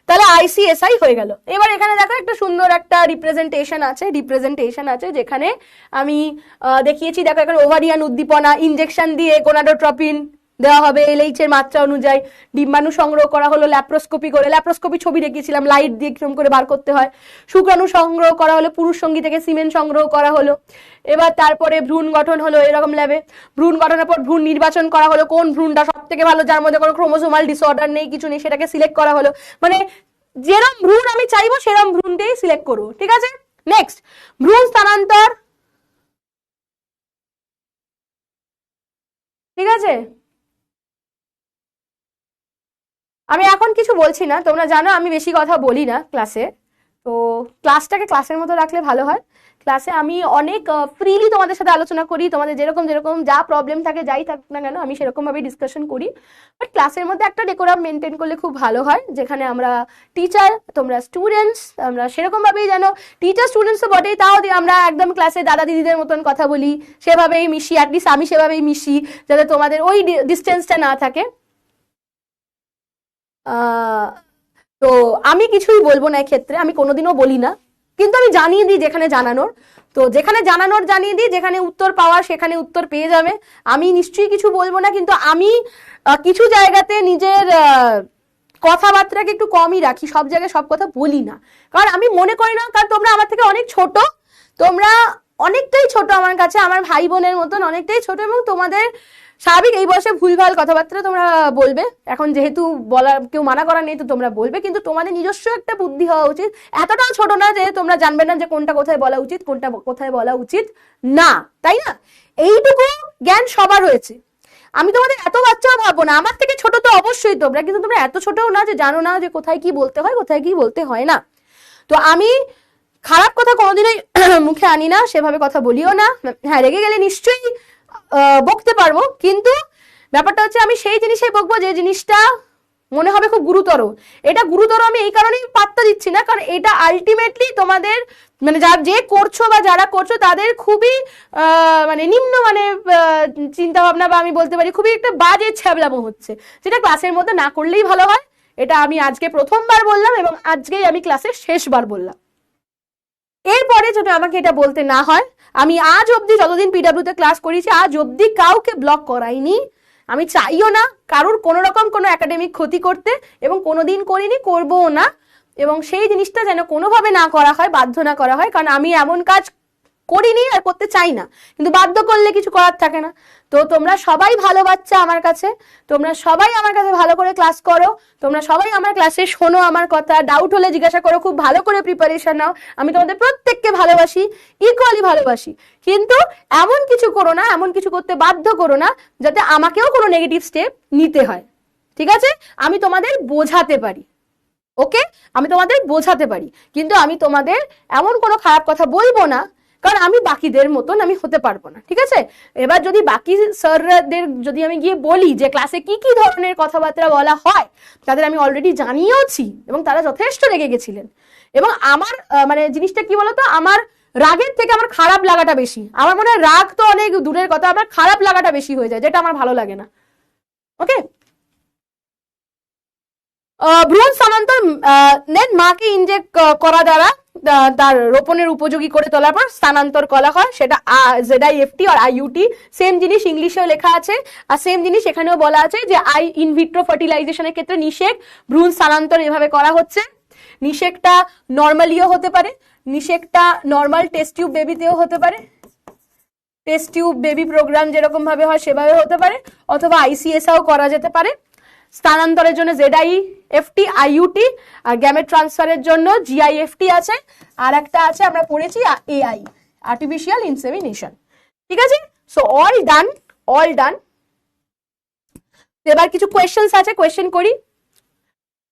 তাহলে আইসিএসআই হয়ে গেল। এবার এখানে দেখো একটা সুন্দর একটা রিপ্রেজেন্টেশন আছে যেখানে আমি দেখিয়েছি। দেখো এখানে ওভারিয়ান উদ্দীপনা, ইনজেকশন দিয়ে গোনাডোট্রপিন দেওয়া হবে এলএইচ এর মাত্রা অনুযায়ী, ডিম্বাণু সংগ্রহ করা হলো ল্যাপ্রোস্কোপি করে, ল্যাপ্রোস্কোপি ছবি দেখিয়েছিলাম লাইট দিয়ে কিরকম করে বার করতে হয়। শুক্রাণু সংগ্রহ করা হলো, পুরুষ সঙ্গী থেকে সিমেন্ট সংগ্রহ করা হলো। এবার তারপরে ভ্রূণ গঠন হলো এরকম ল্যাবে, ভ্রূণ গঠনের পর ভ্রূণ নির্বাচন করা হলো, কোন ভ্রূণটা সব থেকে ভালো, যার মধ্যে কোনো ক্রোমোসোমাল ডিসঅর্ডার নেই, কিছু নেই, সেটাকে সিলেক্ট করা হলো। মানে যেরকম ভ্রূণ আমি চাইবো সেরকম ভ্রূণটাই সিলেক্ট করবো। ঠিক আছে, নেক্সট ভ্রূণ স্থানান্তর। ঠিক আছে, আমি এখন কিছু বলছি না, তোমরা জানো আমি বেশি কথা বলি না ক্লাসে, তো ক্লাসটাকে ক্লাসের মতো রাখলে ভালো হয়। ক্লাসে আমি অনেক ফ্রিলি তোমাদের সাথে আলোচনা করি, তোমাদের যেরকম যেরকম যা প্রবলেম থাকে যাই থাক না কেন আমি সেরকম ভাবে ডিসকাশন করি। বাট ক্লাসের মধ্যে একটা ডেকোরাম মেনটেন করলে খুব ভালো হয়, যেখানে আমরা টিচার, তোমরা স্টুডেন্টস, আমরা সেরকম ভাবেই জানো টিচার স্টুডেন্টস তো বটেই, তাও আমরা একদম ক্লাসে দাদা দিদিদের মতন কথা বলি, সেভাবেই মিশি, অ্যাটলিস্ট আমি সেভাবেই মিশি, যাতে তোমাদের ওই ডিস্টেন্সটা না থাকে। তো আমি কিছুই বলবো না এক্ষেত্রে, আমি কোনোদিনও বলি না, কিন্তু আমি জানিয়ে দিই যেখানে জানানোর। তো যেখানে জানানোর জানিয়ে দিই, যেখানে উত্তর পাওয়ার সেখানে উত্তর পেয়ে যাবে। আমি নিশ্চয়ই কিছু বলবো না, কিন্তু আমি কিছু জায়গাতে নিজের কথাবার্তাকে একটু কমই রাখি, সব জায়গায় সব কথা বলি না, কারণ আমি মনে করি না, কারণ তোমরা আমার থেকে অনেক ছোট, তোমরা অনেকটাই ছোট আমার কাছে, আমার ভাই বোনের মতন অনেকটাই ছোট, এবং তোমাদের স্বাভাবিক এই বয়সে ভুলভাল কথাবার্তা তোমরা বলবে, এখন যেহেতু বলা কেউ মানা করা নেই তো তোমরা বলবে, কিন্তু তোমাদের নিজস্ব একটা বুদ্ধি হওয়া উচিত। এতটাও ছোট না যে তোমরা জানবে না যে কোনটা কোথায় বলা উচিত, কোনটা কোথায় বলা উচিত না, তাই না? এইটুকু জ্ঞান সবার হয়েছে। আমি তোমাদের এত বাচ্চাও ভাববো না, আমার থেকে ছোট তো অবশ্যই তোমরা, কিন্তু তোমরা এত ছোটও না যে জানো না যে কোথায় কি বলতে হয় কোথায় কি বলতে হয় না। তো আমি খারাপ কথা কোনোদিনই মুখে আনি না, সেভাবে কথা বলিও না। হ্যাঁ, রেগে গেলে নিশ্চয়ই বকতে পারবো, কিন্তু ব্যাপারটা হচ্ছে আমি সেই জিনিসই বকবো যে জিনিসটা মনে হবে খুব গুরুতর। এটা গুরুতর আমি এই কারণেই পাত্তা দিচ্ছি না, কারণ এটা আলটিমেটলি তোমাদের মানে যে করছো বা যারা করছো তাদের খুবই মানে নিম্ন মানে চিন্তা ভাবনা, বা আমি বলতে পারি খুবই একটা বাজে ছ্যাবলামো হচ্ছে, যেটা ক্লাসের মধ্যে না করলেই ভালো হয়। এটা আমি আজকে প্রথমবার বললাম এবং আজকেই আমি ক্লাসের শেষবার বললাম। এরপরে যদি আমাকে এটা বলতে না হয়, আমি আজ অবধি যতদিন পিডব্লিউতে ক্লাস করেছি আজ অবধি কাউকে ব্লক করাইনি, আমি চাইও না কারোর কোনো রকম কোনো একাডেমিক ক্ষতি করতে, এবং কোনোদিন করিনি, করবও না, এবং সেই জিনিসটা যেন কোনোভাবে না করা হয়, বাধ্য না করা হয়, কারণ আমি এমন কাজ করিনি আর করতে চাই না, কিন্তু বাধ্য করলে কিছু করার থাকে না। তো তোমরা সবাই ভালো বাচ্চা আমার কাছে, তোমরা সবাই আমার কাছে ভালো করে ক্লাস করো, তোমরা সবাই আমার ক্লাসে শোনো, আমার কথা ডাউট হলে জিজ্ঞাসা করো, খুব ভালো করে প্রিপারেশন নাও। আমি তোমাদের প্রত্যেককে ভালোবাসি, ইকুয়ালি ভালোবাসি, কিন্তু এমন কিছু করো না, এমন কিছু করতে বাধ্য করো না যাতে আমাকেও কোনো নেগেটিভ স্টেপ নিতে হয়। ঠিক আছে, আমি তোমাদের বোঝাতে পারি, ওকে, আমি তোমাদের বোঝাতে পারি, কিন্তু আমি তোমাদের এমন কোনো খারাপ কথা বলবো না কারণ আমি বাকিদের মতন আমি হতে পারবো না, ঠিক আছে। এবার যদি বাকি স্যারদের যদি আমি গিয়ে বলি যে ক্লাসে কি কি ধরনের কথাবার্তা বলা হয়, তাদের আমি অলরেডি জানিয়েওছি এবং তারা যথেষ্ট রেগে গেছিলেন। এবং আমার মানে জিনিসটা কি বলতো, আমার রাগের থেকে আমার খারাপ লাগাটা বেশি। আমার মনে হয় রাগ তো অনেক দূরের কথা, আমার খারাপ লাগাটা বেশি হয়ে যায়, যেটা আমার ভালো লাগে না। ওকে, ভ্রূণ স্থানান্তর নেন মাকে ইনজেক্ট করা দ্বারা তার রোপণের উপযোগী করে তোলার পর স্থানান্তর করা হয়, সেটা ZIFT আর IUT। সেম জিনিস ইংলিশেও লেখা আছে, আর সেম জিনিস এখানেও বলা আছে যে ইন ভিট্রো ফার্টিলাইজেশনের ক্ষেত্রে নিষেক ভ্রূণ স্থানান্তর এভাবে করা হচ্ছে। নিষেকটা নর্মালিও হতে পারে, নিষেকটা নর্মাল টেস্ট টিউব বেবিতেও হতে পারে, টেস্ট টিউব বেবি প্রোগ্রাম যেরকম ভাবে হয় সেভাবে হতে পারে, অথবা ICSও করা যেতে পারে। স্থানান্তরের জন্য ZIFT IUT, আর গ্যামেট ট্রান্সফারের জন্য GIFT আছে, আর একটা আছে আমরা পড়েছি AI, আর্টিফিশিয়াল ইনসেমিনেশন। ঠিক আছে, so all done, all done. এবার কিছু কোয়েশ্চেন্স আছে, কোয়েশ্চেন করি।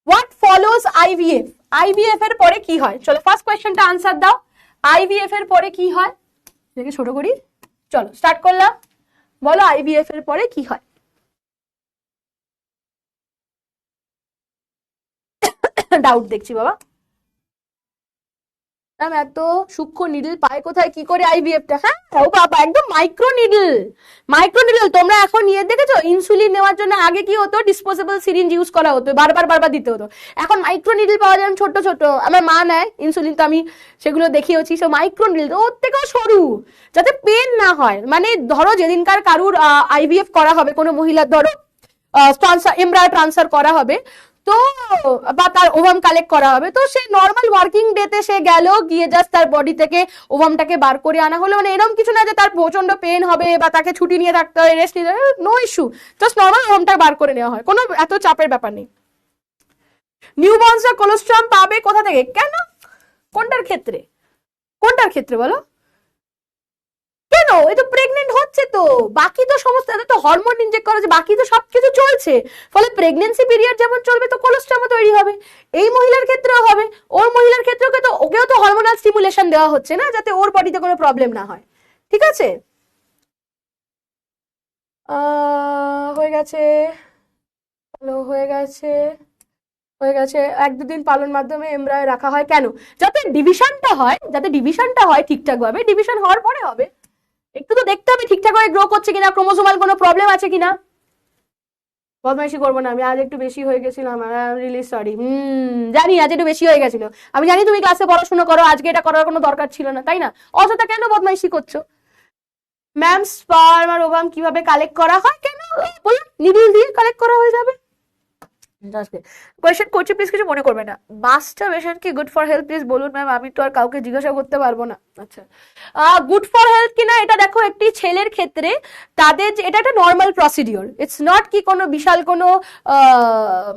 What follows IVF? IVF এর পরে কি হয়? চলো ফার্স্ট কোয়েশ্চেনটা আনসার দাও। IVF এর পরে কি হয়? এটাকে ছোট করি, চলো স্টার্ট করলাম। বলো IVF এর পরে কি হয়? ডাউট দেখছি বাবা। ম্যাম এত সূক্ষ্ম নিডল পায় কোথায়, কি করে IVF-টা? হ্যাঁ ও বাবা, একদম মাইক্রো নিডল, মাইক্রো নিডল। তোমরা এখন নিয়ে দেখেছো ইনসুলিন নেওয়ার জন্য আগে কি হতো, ডিসপোজেবল সিরিঞ্জ ইউজ করা হতো, বারবার দিতে হতো। এখন মাইক্রো নিডল পাওয়া যায় ছোট ছোট, আমার মা নেয় ইনসুলিন, তো আমি সেগুলো দেখিয়েছি। সো মাইক্রো নিডল ওর থেকেও সরু, যাতে পেন না হয়। মানে ধরো যেদিনকার কারুর IVF করা হবে, কোনো মহিলার ধরো এমব্রায়ো ট্রান্সফার করা হবে, তো বা তার ওভাম কালেক্ট করা হবে, তো সে নর্মাল ওয়ার্কিং ডেতে সে গেল, গিয়ে জাস্ট তার বডি থেকে ওভামটাকে বার করে আনা হলো। মানে এরকম কিছু না যে তার প্রচন্ড পেন হবে বা তাকে ছুটি নিয়ে থাকতে হবে, রেস্ট নিতে হবে, নো ইস্যু, জাস্ট নর্মাল ওভামটা বার করে নেওয়া হয়, কোনো এত চাপের ব্যাপার নেই। নিউবর্নসরা কোলোস্ট্রাম পাবে কোথা থেকে? কেন? কোনটার ক্ষেত্রে, কোনটার ক্ষেত্রে বলো? কেন? এই তো প্রেগনেন্ট হচ্ছে, তো বাকি তো সমস্ত তো হরমোন ইনজেক্ট করা আছে, বাকি তো সবকিছু চলছে, ফলে প্রেগনেন্সি পিরিয়ড যেমন চলবে তো কোলোস্ট্রামও তৈরি হবে। এই মহিলার ক্ষেত্রেও হবে, ওর মহিলার ক্ষেত্রেও তো ওকেও তো হরমোনাল স্টিমুলেশন দেওয়া হচ্ছে না, যাতে ওর বডিতে কোনো প্রবলেম না হয়। ঠিক আছে, হয়ে গেছে, হয়ে গেছে, হয়ে গেছে। 1-2 দিন পালন মাধ্যমে এমব্রায়ো রাখা হয় কেন? যাতে ডিভিশনটা হয়, যাতে ডিভিশনটা হয় ঠিকঠাক ভাবে। ডিভিশন হওয়ার পরে হবে, একটু তো দেখতে হবে ঠিকঠাক ভাবে গ্রো করছে কিনা, ক্রোমোসোমাল কোনো প্রবলেম আছে কিনা। বদমাইশি করবো না, আমি আজ একটু বেশি হয়ে গেছিলাম, রিলি সরি। জানি আজ একটু বেশি হয়ে গেছিল, আমি জানি তুমি ক্লাসে পড়াশোনা করো, আজকে এটা করার কোনো দরকার ছিল না, তাই না? অযথা কেন বদমাইশি করছো? ম্যাম স্পার্ম আর ওভাম কিভাবে কালেক্ট করা হয়? কেন বলুন, নিডল দিয়ে কালেক্ট করা হয়ে যাবে। কোয়েশ্চেন করছি, প্লিজ কিছু মনে করবে না। মাস্টারবেশন কি গুড ফর হেলথ? প্লিজ বলুন ম্যাম, আমি তো আর কাউকে জিজ্ঞাসা করতে পারবো না। আচ্ছা, গুড ফর হেলথ কিনা এটা দেখো, একটি ছেলের ক্ষেত্রে তাদের এটা একটা নর্মাল প্রসিডিওর, ইটস নট কি কোনো বিশাল কোনো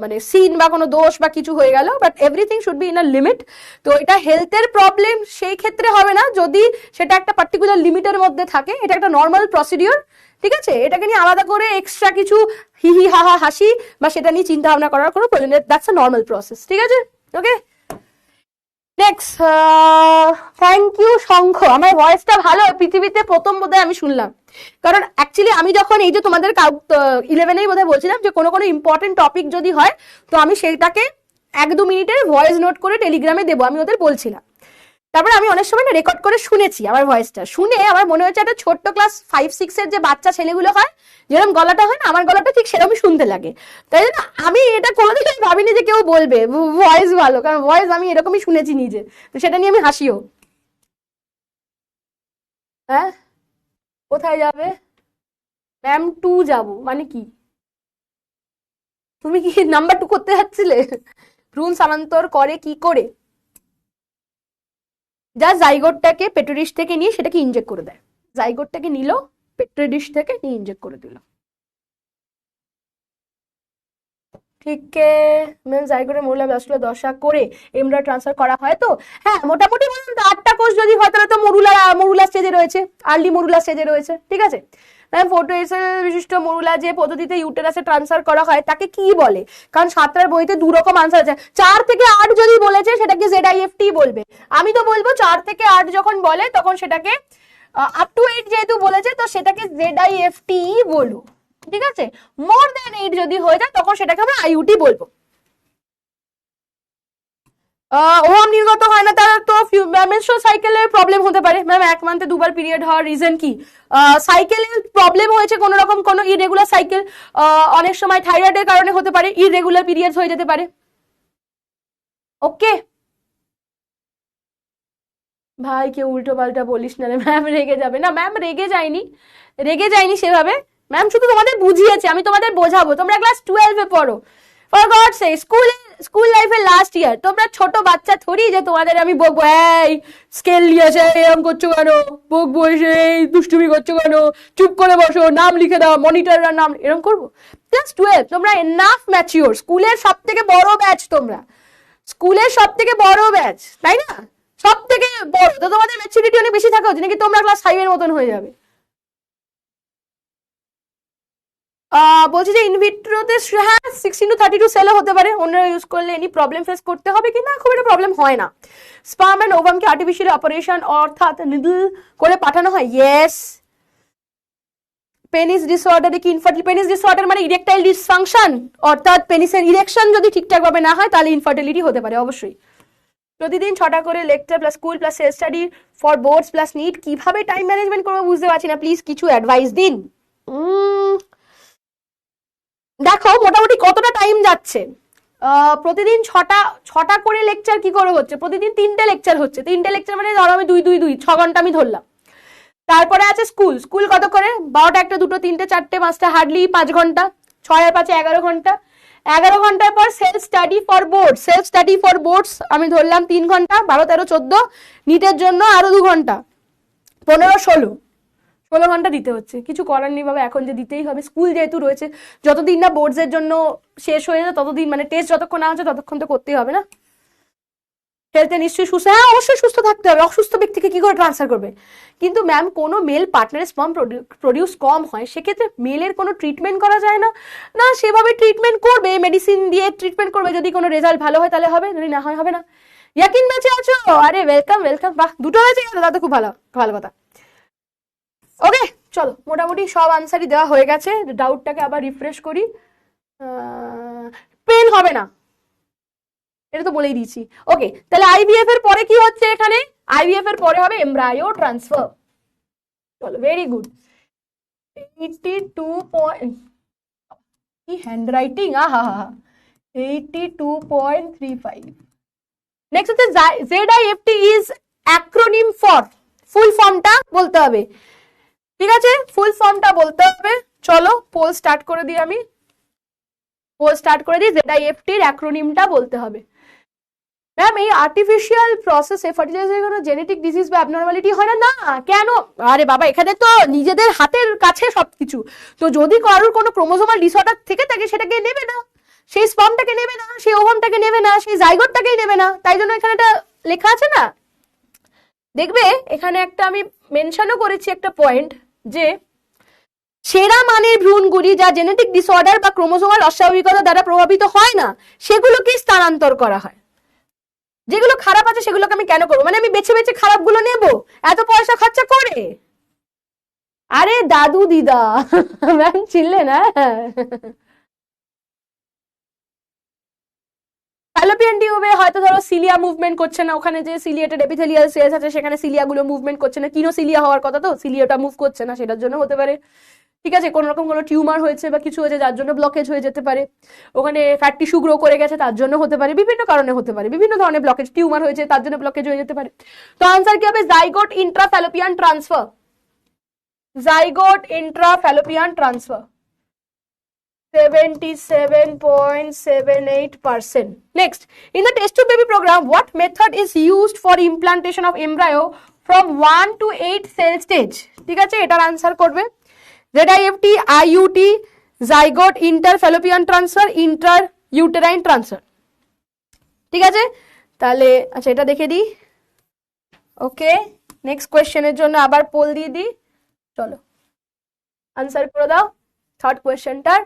মানে সিন বা কোনো দোষ বা কিছু হয়ে গেল, but everything should be in a limit. তো এটা হেলথের প্রবলেম সেই ক্ষেত্রে হবে না, যদি সেটা একটা পার্টিকুলার লিমিটের মধ্যে থাকে। এটা একটা নর্মাল প্রসিডিওর, ঠিক আছে? এটাকে নিয়ে আলাদা করে এক্সট্রা কিছু হি হাহা হাসি বা সেটা নিয়ে চিন্তা ভাবনা করার কোনো প্রয়োজন নেই, দ্যাটস আ নর্মাল প্রসেস। ঠিক আছে, ওকে নেক্সট। থ্যাংক ইউ শঙ্খ, আমার ভয়েসটা ভালো, পৃথিবীতে প্রথম বোধহয় আমি শুনলাম। কারণ অ্যাকচুয়ালি আমি যখন এই যে তোমাদের 11এই বোধহয় বলছিলাম যে কোনো ইম্পর্টেন্ট টপিক যদি হয়, তো আমি সেটাকে 1-2 মিনিটের ভয়েস নোট করে টেলিগ্রামে দেবো, আমি ওদের বলছিলাম। তারপরে আমি অনেক সময় রেকর্ড করে শুনেছি, আমার ভয়েসটা শুনে আমার মনে হচ্ছে একটা ছোট্ট ক্লাস 5-6 এর যে বাচ্চা ছেলেগুলো হয়, যেরকম গলাটা হয় না, আমার গলাটা ঠিক সেরকমই শুনতে লাগে। তাই জন্য আমি এটা কোনোদিন ভাবিনি যে কেউ বলবে ভয়েস ভালো, কারণ ভয়েস আমি এরকমই শুনেছি নিজে, তো সেটা নিয়ে আমি হাসিও। হ্যাঁ, কোথায় যাবে ম্যাম? 2 যাবো মানে কি? তুমি কি নাম্বার 2 করতে যাচ্ছিলে? ভ্রূণ স্থানান্তর করে কি করে? যা জাইগোটটাকে পেট্রি ডিশ থেকে নিয়ে সেটাকে ইনজেক্ট করে দেয়, জাইগোটটাকে নিল পেট্রি ডিশ থেকে নিয়ে ইনজেক্ট করে দিল। ঠিক ম্যাম, জাইগোটে মহিলা ব্লাস্টুলা দশা করে এমব্রায়ো ট্রান্সফার করা হয় তো? হ্যাঁ, মোটামুটি বলুন তো 8টা কোষ যদি হয় তাহলে তো মরুলা স্টেজে রয়েছে, আর্লি মরুলা স্টেজে রয়েছে। ঠিক আছে, ম্যাম ফোটোএসেল বিশিষ্ট মরুলা যে পদ্ধতিতে ইউটেরাসে ট্রান্সফার করা হয় তাকে কি বলে? কারণ 7টার বইতে 2 রকম আনসার আছে। 4 থেকে 8 যদি বলেছে সেটাকে ZIFT বলবে। আমি তো বলবো 4 থেকে 8 যখন বলে তখন সেটাকে আপ টু 8 যেহেতু বলেছে তো সেটাকে ZIFT বলো, ঠিক আছে? মোর দ্যান 8 যদি হয়ে যায় তখন সেটাকে আমরা IUT বলবো। ওম নির্গত হয় না তার তো মেনস্ট্রুয়াল সাইকেলের প্রবলেম হতে পারে। ম্যাম 1 মান্থে 2 বার পিরিয়ড হওয়ার রিজন কি? সাইকেলের প্রবলেম হয়েছে, কোনো রকম কোনো ইরেগুলার সাইকেল, অনেক সময় থাইরয়েডের কারণে হতে পারে, ইরেগুলার পিরিয়ডস হয়ে যেতে পারে। ওকে ভাই কেউ উল্টো পাল্টা বলিস না রে, ম্যাম রেগে যাবে। না ম্যাম রেগে যায়নি সেভাবে। ম্যাম শুধু তোমাদের বুঝিয়েছে, আমি তোমাদের বোঝাবো। তোমরা ক্লাস 12 এ পড়ো, ফর গড সে স্কুল লাইফের লাস্ট ইয়ার। তোমরা ছোট বাচ্চা থরি যে তোমাদের আমি বকবো এই স্কেল নিয়েছে এরকম করছো কেন, বকবো এসে এই দুষ্টুমি করছো কেন, চুপ করে বসো, নাম লিখে দাও, মনিটররা নাম, এরকম করবো? ক্লাস 12 তোমরা এনাফ ম্যাচিওর, স্কুলের সব থেকে বড় ব্যাচ, তোমরা স্কুলের সব থেকে বড় ব্যাচ, তাই না? সব থেকে বড় তো তোমাদের ম্যাচুরিটি অনেক বেশি থাকা উচিত, নাকি তোমরা ক্লাস 5 এর মতন হয়ে যাবে? বলছি যে ইনভিট্রোতে হ্যাঁ 16 to 32 সেলও হতে পারে। অন্যরা ইউজ করলে এনি প্রবলেম ফেস করতে হবে কি না? খুব একটা প্রবলেম হয় না। স্পার্ম এন্ড ওভামকে আর্টিফিশিয়াল অপারেশন অর্থাৎ নিডল করে পাঠানো হয়। ইয়েস। পেনিস ডিসঅর্ডারে কি ইনফার্টিল? পেনিস ডিসঅর্ডার মানে ইরেকটাইল ডিসফাংশন, অর্থাৎ পেনিসের ইরেকশন যদি ঠিকঠাক ভাবে না হয় তাহলে ইনফার্টিলিটি হতে পারে অবশ্যই। প্রতিদিন 6টা করে lecture plus school plus self study for boards plus NEET, কিভাবে টাইম ম্যানেজমেন্ট করবো বুঝতে পারছি না, প্লিজ কিছু অ্যাডভাইস দিন। দেখো মোটামুটি কতটা টাইম যাচ্ছে। প্রতিদিন 6টা করে লেকচার কি করে হচ্ছে? প্রতিদিন 3টে লেকচার হচ্ছে। 3টে লেকচার মানে ধরো আমি 2 6 ঘন্টা আমি ধরলাম। তারপরে আছে স্কুল কত করে? 12টা 1টা 2টো 3টে 4টে 5টা হার্ডলি 5 ঘন্টা, 6 আর 5 11 ঘন্টা। 11 ঘন্টার পর সেলফ স্টাডি ফর বোর্ডস আমি ধরলাম 3 ঘন্টা, 12 13 14, নিটের জন্য আরো 2 ঘন্টা, 15 16 ঘন্টা দিতে হচ্ছে। কিছু করার নেই বাবা, এখন যে দিতেই হবে, স্কুল যেহেতু রয়েছে। যতদিন না বোর্ডসের জন্য শেষ হয়ে যায় ততদিন, মানে টেস্ট যতক্ষণ না হচ্ছে ততক্ষণ তো করতেই হবে না। হেলথে নিশ্চয়ই সুস্থ, হ্যাঁ অবশ্যই সুস্থ থাকতে হবে, অসুস্থ ব্যক্তিকে কি করে ট্রান্সফার করবে? কিন্তু ম্যাম কোনো মেল পার্টনারের স্পার্ম প্রডিউস কম হয়, সেক্ষেত্রে মেলের কোনো ট্রিটমেন্ট করা যায় না? না সেভাবে ট্রিটমেন্ট করবে, মেডিসিন দিয়ে ট্রিটমেন্ট করবে, যদি কোনো রেজাল্ট ভালো হয় তাহলে হবে, যদি না হয় হবে না। ইয়াকিন ব্যাচে আছো? আরে ওয়েলকাম, বাহ 2টো ব্যাচে গেছো, তা তো খুব ভালো কথা। ওকে চলো, মোটামুটি সব আনসারই দেওয়া হয়ে গেছে। ডাউটটাকে আবার রিফ্রেশ করি। পেন হবে না, এটা তো বলেই দিয়েছি। ওকে তাহলে আইভিএফ এর পরে কি হচ্ছে এখানে? আইভিএফ এর পরে হবে এমব্রায়ো ট্রান্সফার। চলো ভেরি গুড। 82 কি হ্যান্ডরাইটিং, আহা 82.35। নেক্সট হচ্ছে ZIFT ইজ অ্যাক্রোনিম ফর, ফুল ফর্মটা বলতে হবে, ঠিক আছে? ফুল ফর্মটা বলতে হবে। চলো পোল স্টার্ট করে দিই, আমি পোল স্টার্ট করে দিই। ZIFT এর অ্যাক্রোনিমটা বলতে হবে। ম্যাম এই আর্টিফিশিয়াল প্রসেসে ফার্টিলাইজারের কোনো জেনেটিক ডিজিজ বা অ্যাবনর্মালিটি হয় না? না কেন? আরে বাবা এখানে তো নিজেদের হাতের কাছে সবকিছু, তো যদি কারোর কোনো ক্রোমোসোমাল ডিসঅর্ডার থেকে থাকে সেটাকে নেবে না, সেই স্পার্মটাকে নেবে না, সেই ওভামটাকে নেবে না, সেই জাইগোটটাকেই নেবে না। তাই জন্য এখানে এটা লেখা আছে না, দেখবে এখানে একটা আমি মেনশনও করেছি একটা পয়েন্ট, যে সেরা মানের ভ্রূণগুলি যা জেনেটিক ডিসঅর্ডার বা ক্রোমোসোমাল অস্বাভাবিকতা দ্বারা প্রভাবিত হয় না সেগুলোকে স্থানান্তর করা হয়। যেগুলো খারাপ আছে সেগুলোকে আমি কেন করবো? মানে আমি বেছে বেছে খারাপ গুলো নেবো এত পয়সা খরচা করে? আরে দাদু দিদা ম্যাম ছিলেন না। ফ্যালোপিয়ান টিউবে হয়তো ধরো সিলিয়া মুভমেন্ট করছে না, ওখানে যে সিলিয়েটেড এপিথেলিয়াল সেলস আছে সেখানে সিলিয়া গুলো মুভমেন্ট করছে না, কিনোসিলিয়া হওয়ার কথা, তো সিলিয়াটা মুভ করছে না, সেটার জন্য হতে পারে। ঠিক আছে, কোন রকম কোনো টিউমার হয়েছে বা কিছু হয়েছে যার জন্য ব্লকেজ হয়ে যেতে পারে, ওখানে ফ্যাট টিস্যু গ্রো করে গেছে তার জন্য হতে পারে, বিভিন্ন কারণে হতে পারে, বিভিন্ন ধরনের ব্লকেজ, টিউমার হয়েছে তার জন্য ব্লকেজ হয়ে যেতে পারে। তো আনসার কি হবে? Zygote intrafallopian transfer, zygote intrafallopian transfer 77.78%. Next, in the test tube baby program, what method is used for implantation of embryo from 1 to 8 cell stage? ঠিক আছে, এটার আনসার করবে ZIFT, IUT, zygote intrafallopian transfer, intrauterine transfer. ঠিক আছে, তাহলে আচ্ছা এটা দেখে দিই। ওকে নেক্সট কোয়েশ্চেনের জন্য আবার পোল দিয়ে দিই। চলো আনসার করে দাও থার্ড কোয়েশ্চেনটার।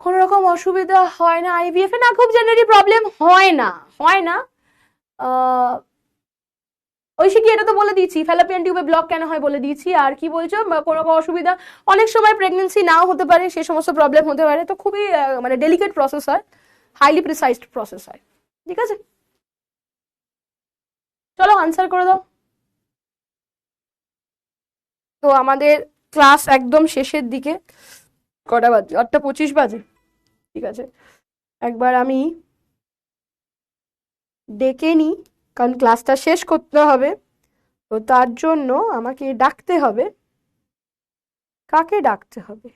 কোনো রকম অসুবিধা হয় না আইভিএফ এ? না, খুব জেনারেলি প্রবলেম হয় না, হয় না। ঐশী এটা তো বলে দিয়েছি, ফ্যালোপিয়ান টিউবে ব্লক কেন হয় বলে দিয়েছি। আর কি বলছো, কোনো রকম অসুবিধা? অনেক সময় প্রেগনেন্সি নাও হতে পারে, সে সমস্ত প্রবলেম হতে পারে, তো খুবই মানে ডেলিকেট প্রসেস হয়, হাইলি প্রিসাইজড প্রসেস হয়। ঠিক আছে, চলো আনসার করে দাও। তো আমাদের ক্লাস একদম শেষের দিকে, কটা বাজে? 8:25 বাজে। ঠিক আছে, একবার আমি ডেকে নিই, কারণ ক্লাসটা শেষ করতে হবে, তো তার জন্য আমাকে ডাকতে হবে। কাকে ডাকতে হবে?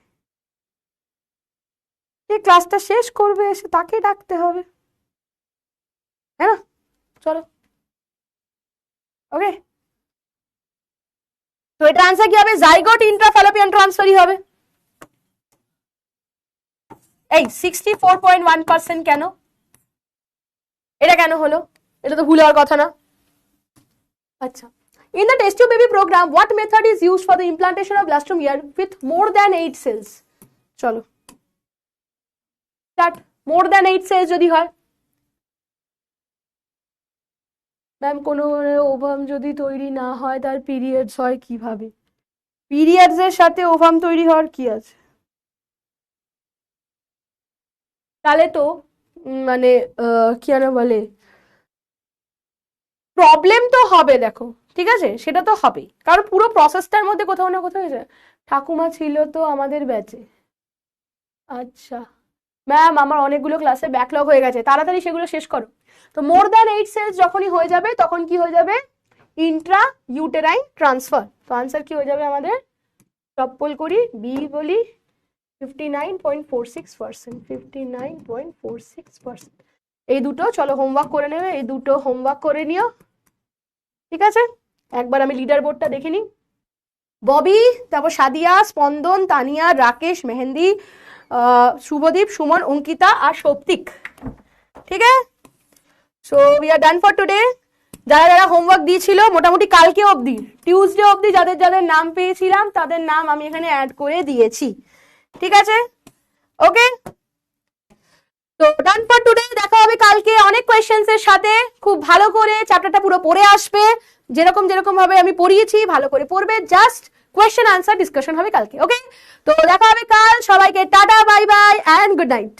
যে ক্লাসটা শেষ করবে এসে তাকে ডাকতে হবে, হ্যাঁ না? চলো, ওকে। তো এটা আনসার কি হবে? জাইগোট ইন্ট্রাফ্যালোপিয়ান ট্রান্সফারই হবে। এই 64.1% কেন? এটা কেন হলো? এটা তো ভুল হওয়ার কথা না। আচ্ছা, in the test tube baby program what method is used for the implantation of blastomere with more than 8 cells? চলো স্টার্ট। more than 8 cells যদি হয়, ম্যাম কোনো ওভাম যদি তৈরি না হয় তার পিরিয়ডস হয় কিভাবে? পিরিয়ডস এর সাথে ওভাম তৈরি হওয়ার কি আছে? তাহলে তো মানে কি যেন বলে, প্রবলেম তো হবে, দেখো ঠিক আছে, সেটা তো হবেই, কারণ পুরো প্রসেসটার মধ্যে কোথাও না কোথাও হয়েছে। ঠাকুমা ছিল তো আমাদের ব্যাচে। আচ্ছা ম্যাম, আমার অনেকগুলো ক্লাসে ব্যাকলগ হয়ে গেছে, তাড়াতাড়ি সেগুলো শেষ করো। তো মোর দ্যান 8 সেলস যখনই হয়ে যাবে তখন কি হয়ে যাবে? Intra uterine transfer. তো আনসার কি হয়ে যাবে আমাদের? টপল করি, বি বলি 59.46%, 59.46%। এই দুটো চলো হোমওয়ার্ক করে নেবে, এই দুটো হোমওয়ার্ক করে নিও। ঠিক আছে, একবার আমি লিডার বোর্ডটা দেখে নিই। ববি, তারপর সাদিয়া, স্পন্দন, তানিয়া, রাকেশ, মেহেন্দি, শুভদীপ, সুমন, অঙ্কিতা আর সৌপ্তিক। ঠিক আছে, so we are done for today. যারা যারা হোমওয়ার্ক দিয়েছিল মোটামুটি কালকে অবধি, টিউসডে অবধি যাদের যাদের নাম পেয়েছিলাম তাদের নাম আমি এখানে অ্যাড করে দিয়েছি। ঠিক আছে, ওকে। তো ডান ফর টুডে, দেখা হবে কালকে অনেক কোয়েশ্চেন্স এর সাথে। খুব ভালো করে চ্যাপ্টারটা পুরো পড়ে আসবে, যেরকম যেরকম ভাবে আমি পড়িয়েছি ভালো করে পড়বে, জাস্ট কোয়েশ্চেন আনসার ডিসকাশন হবে কালকে। ওকে, তো দেখা হবে কাল। সবাইকে tata, bye bye and good night.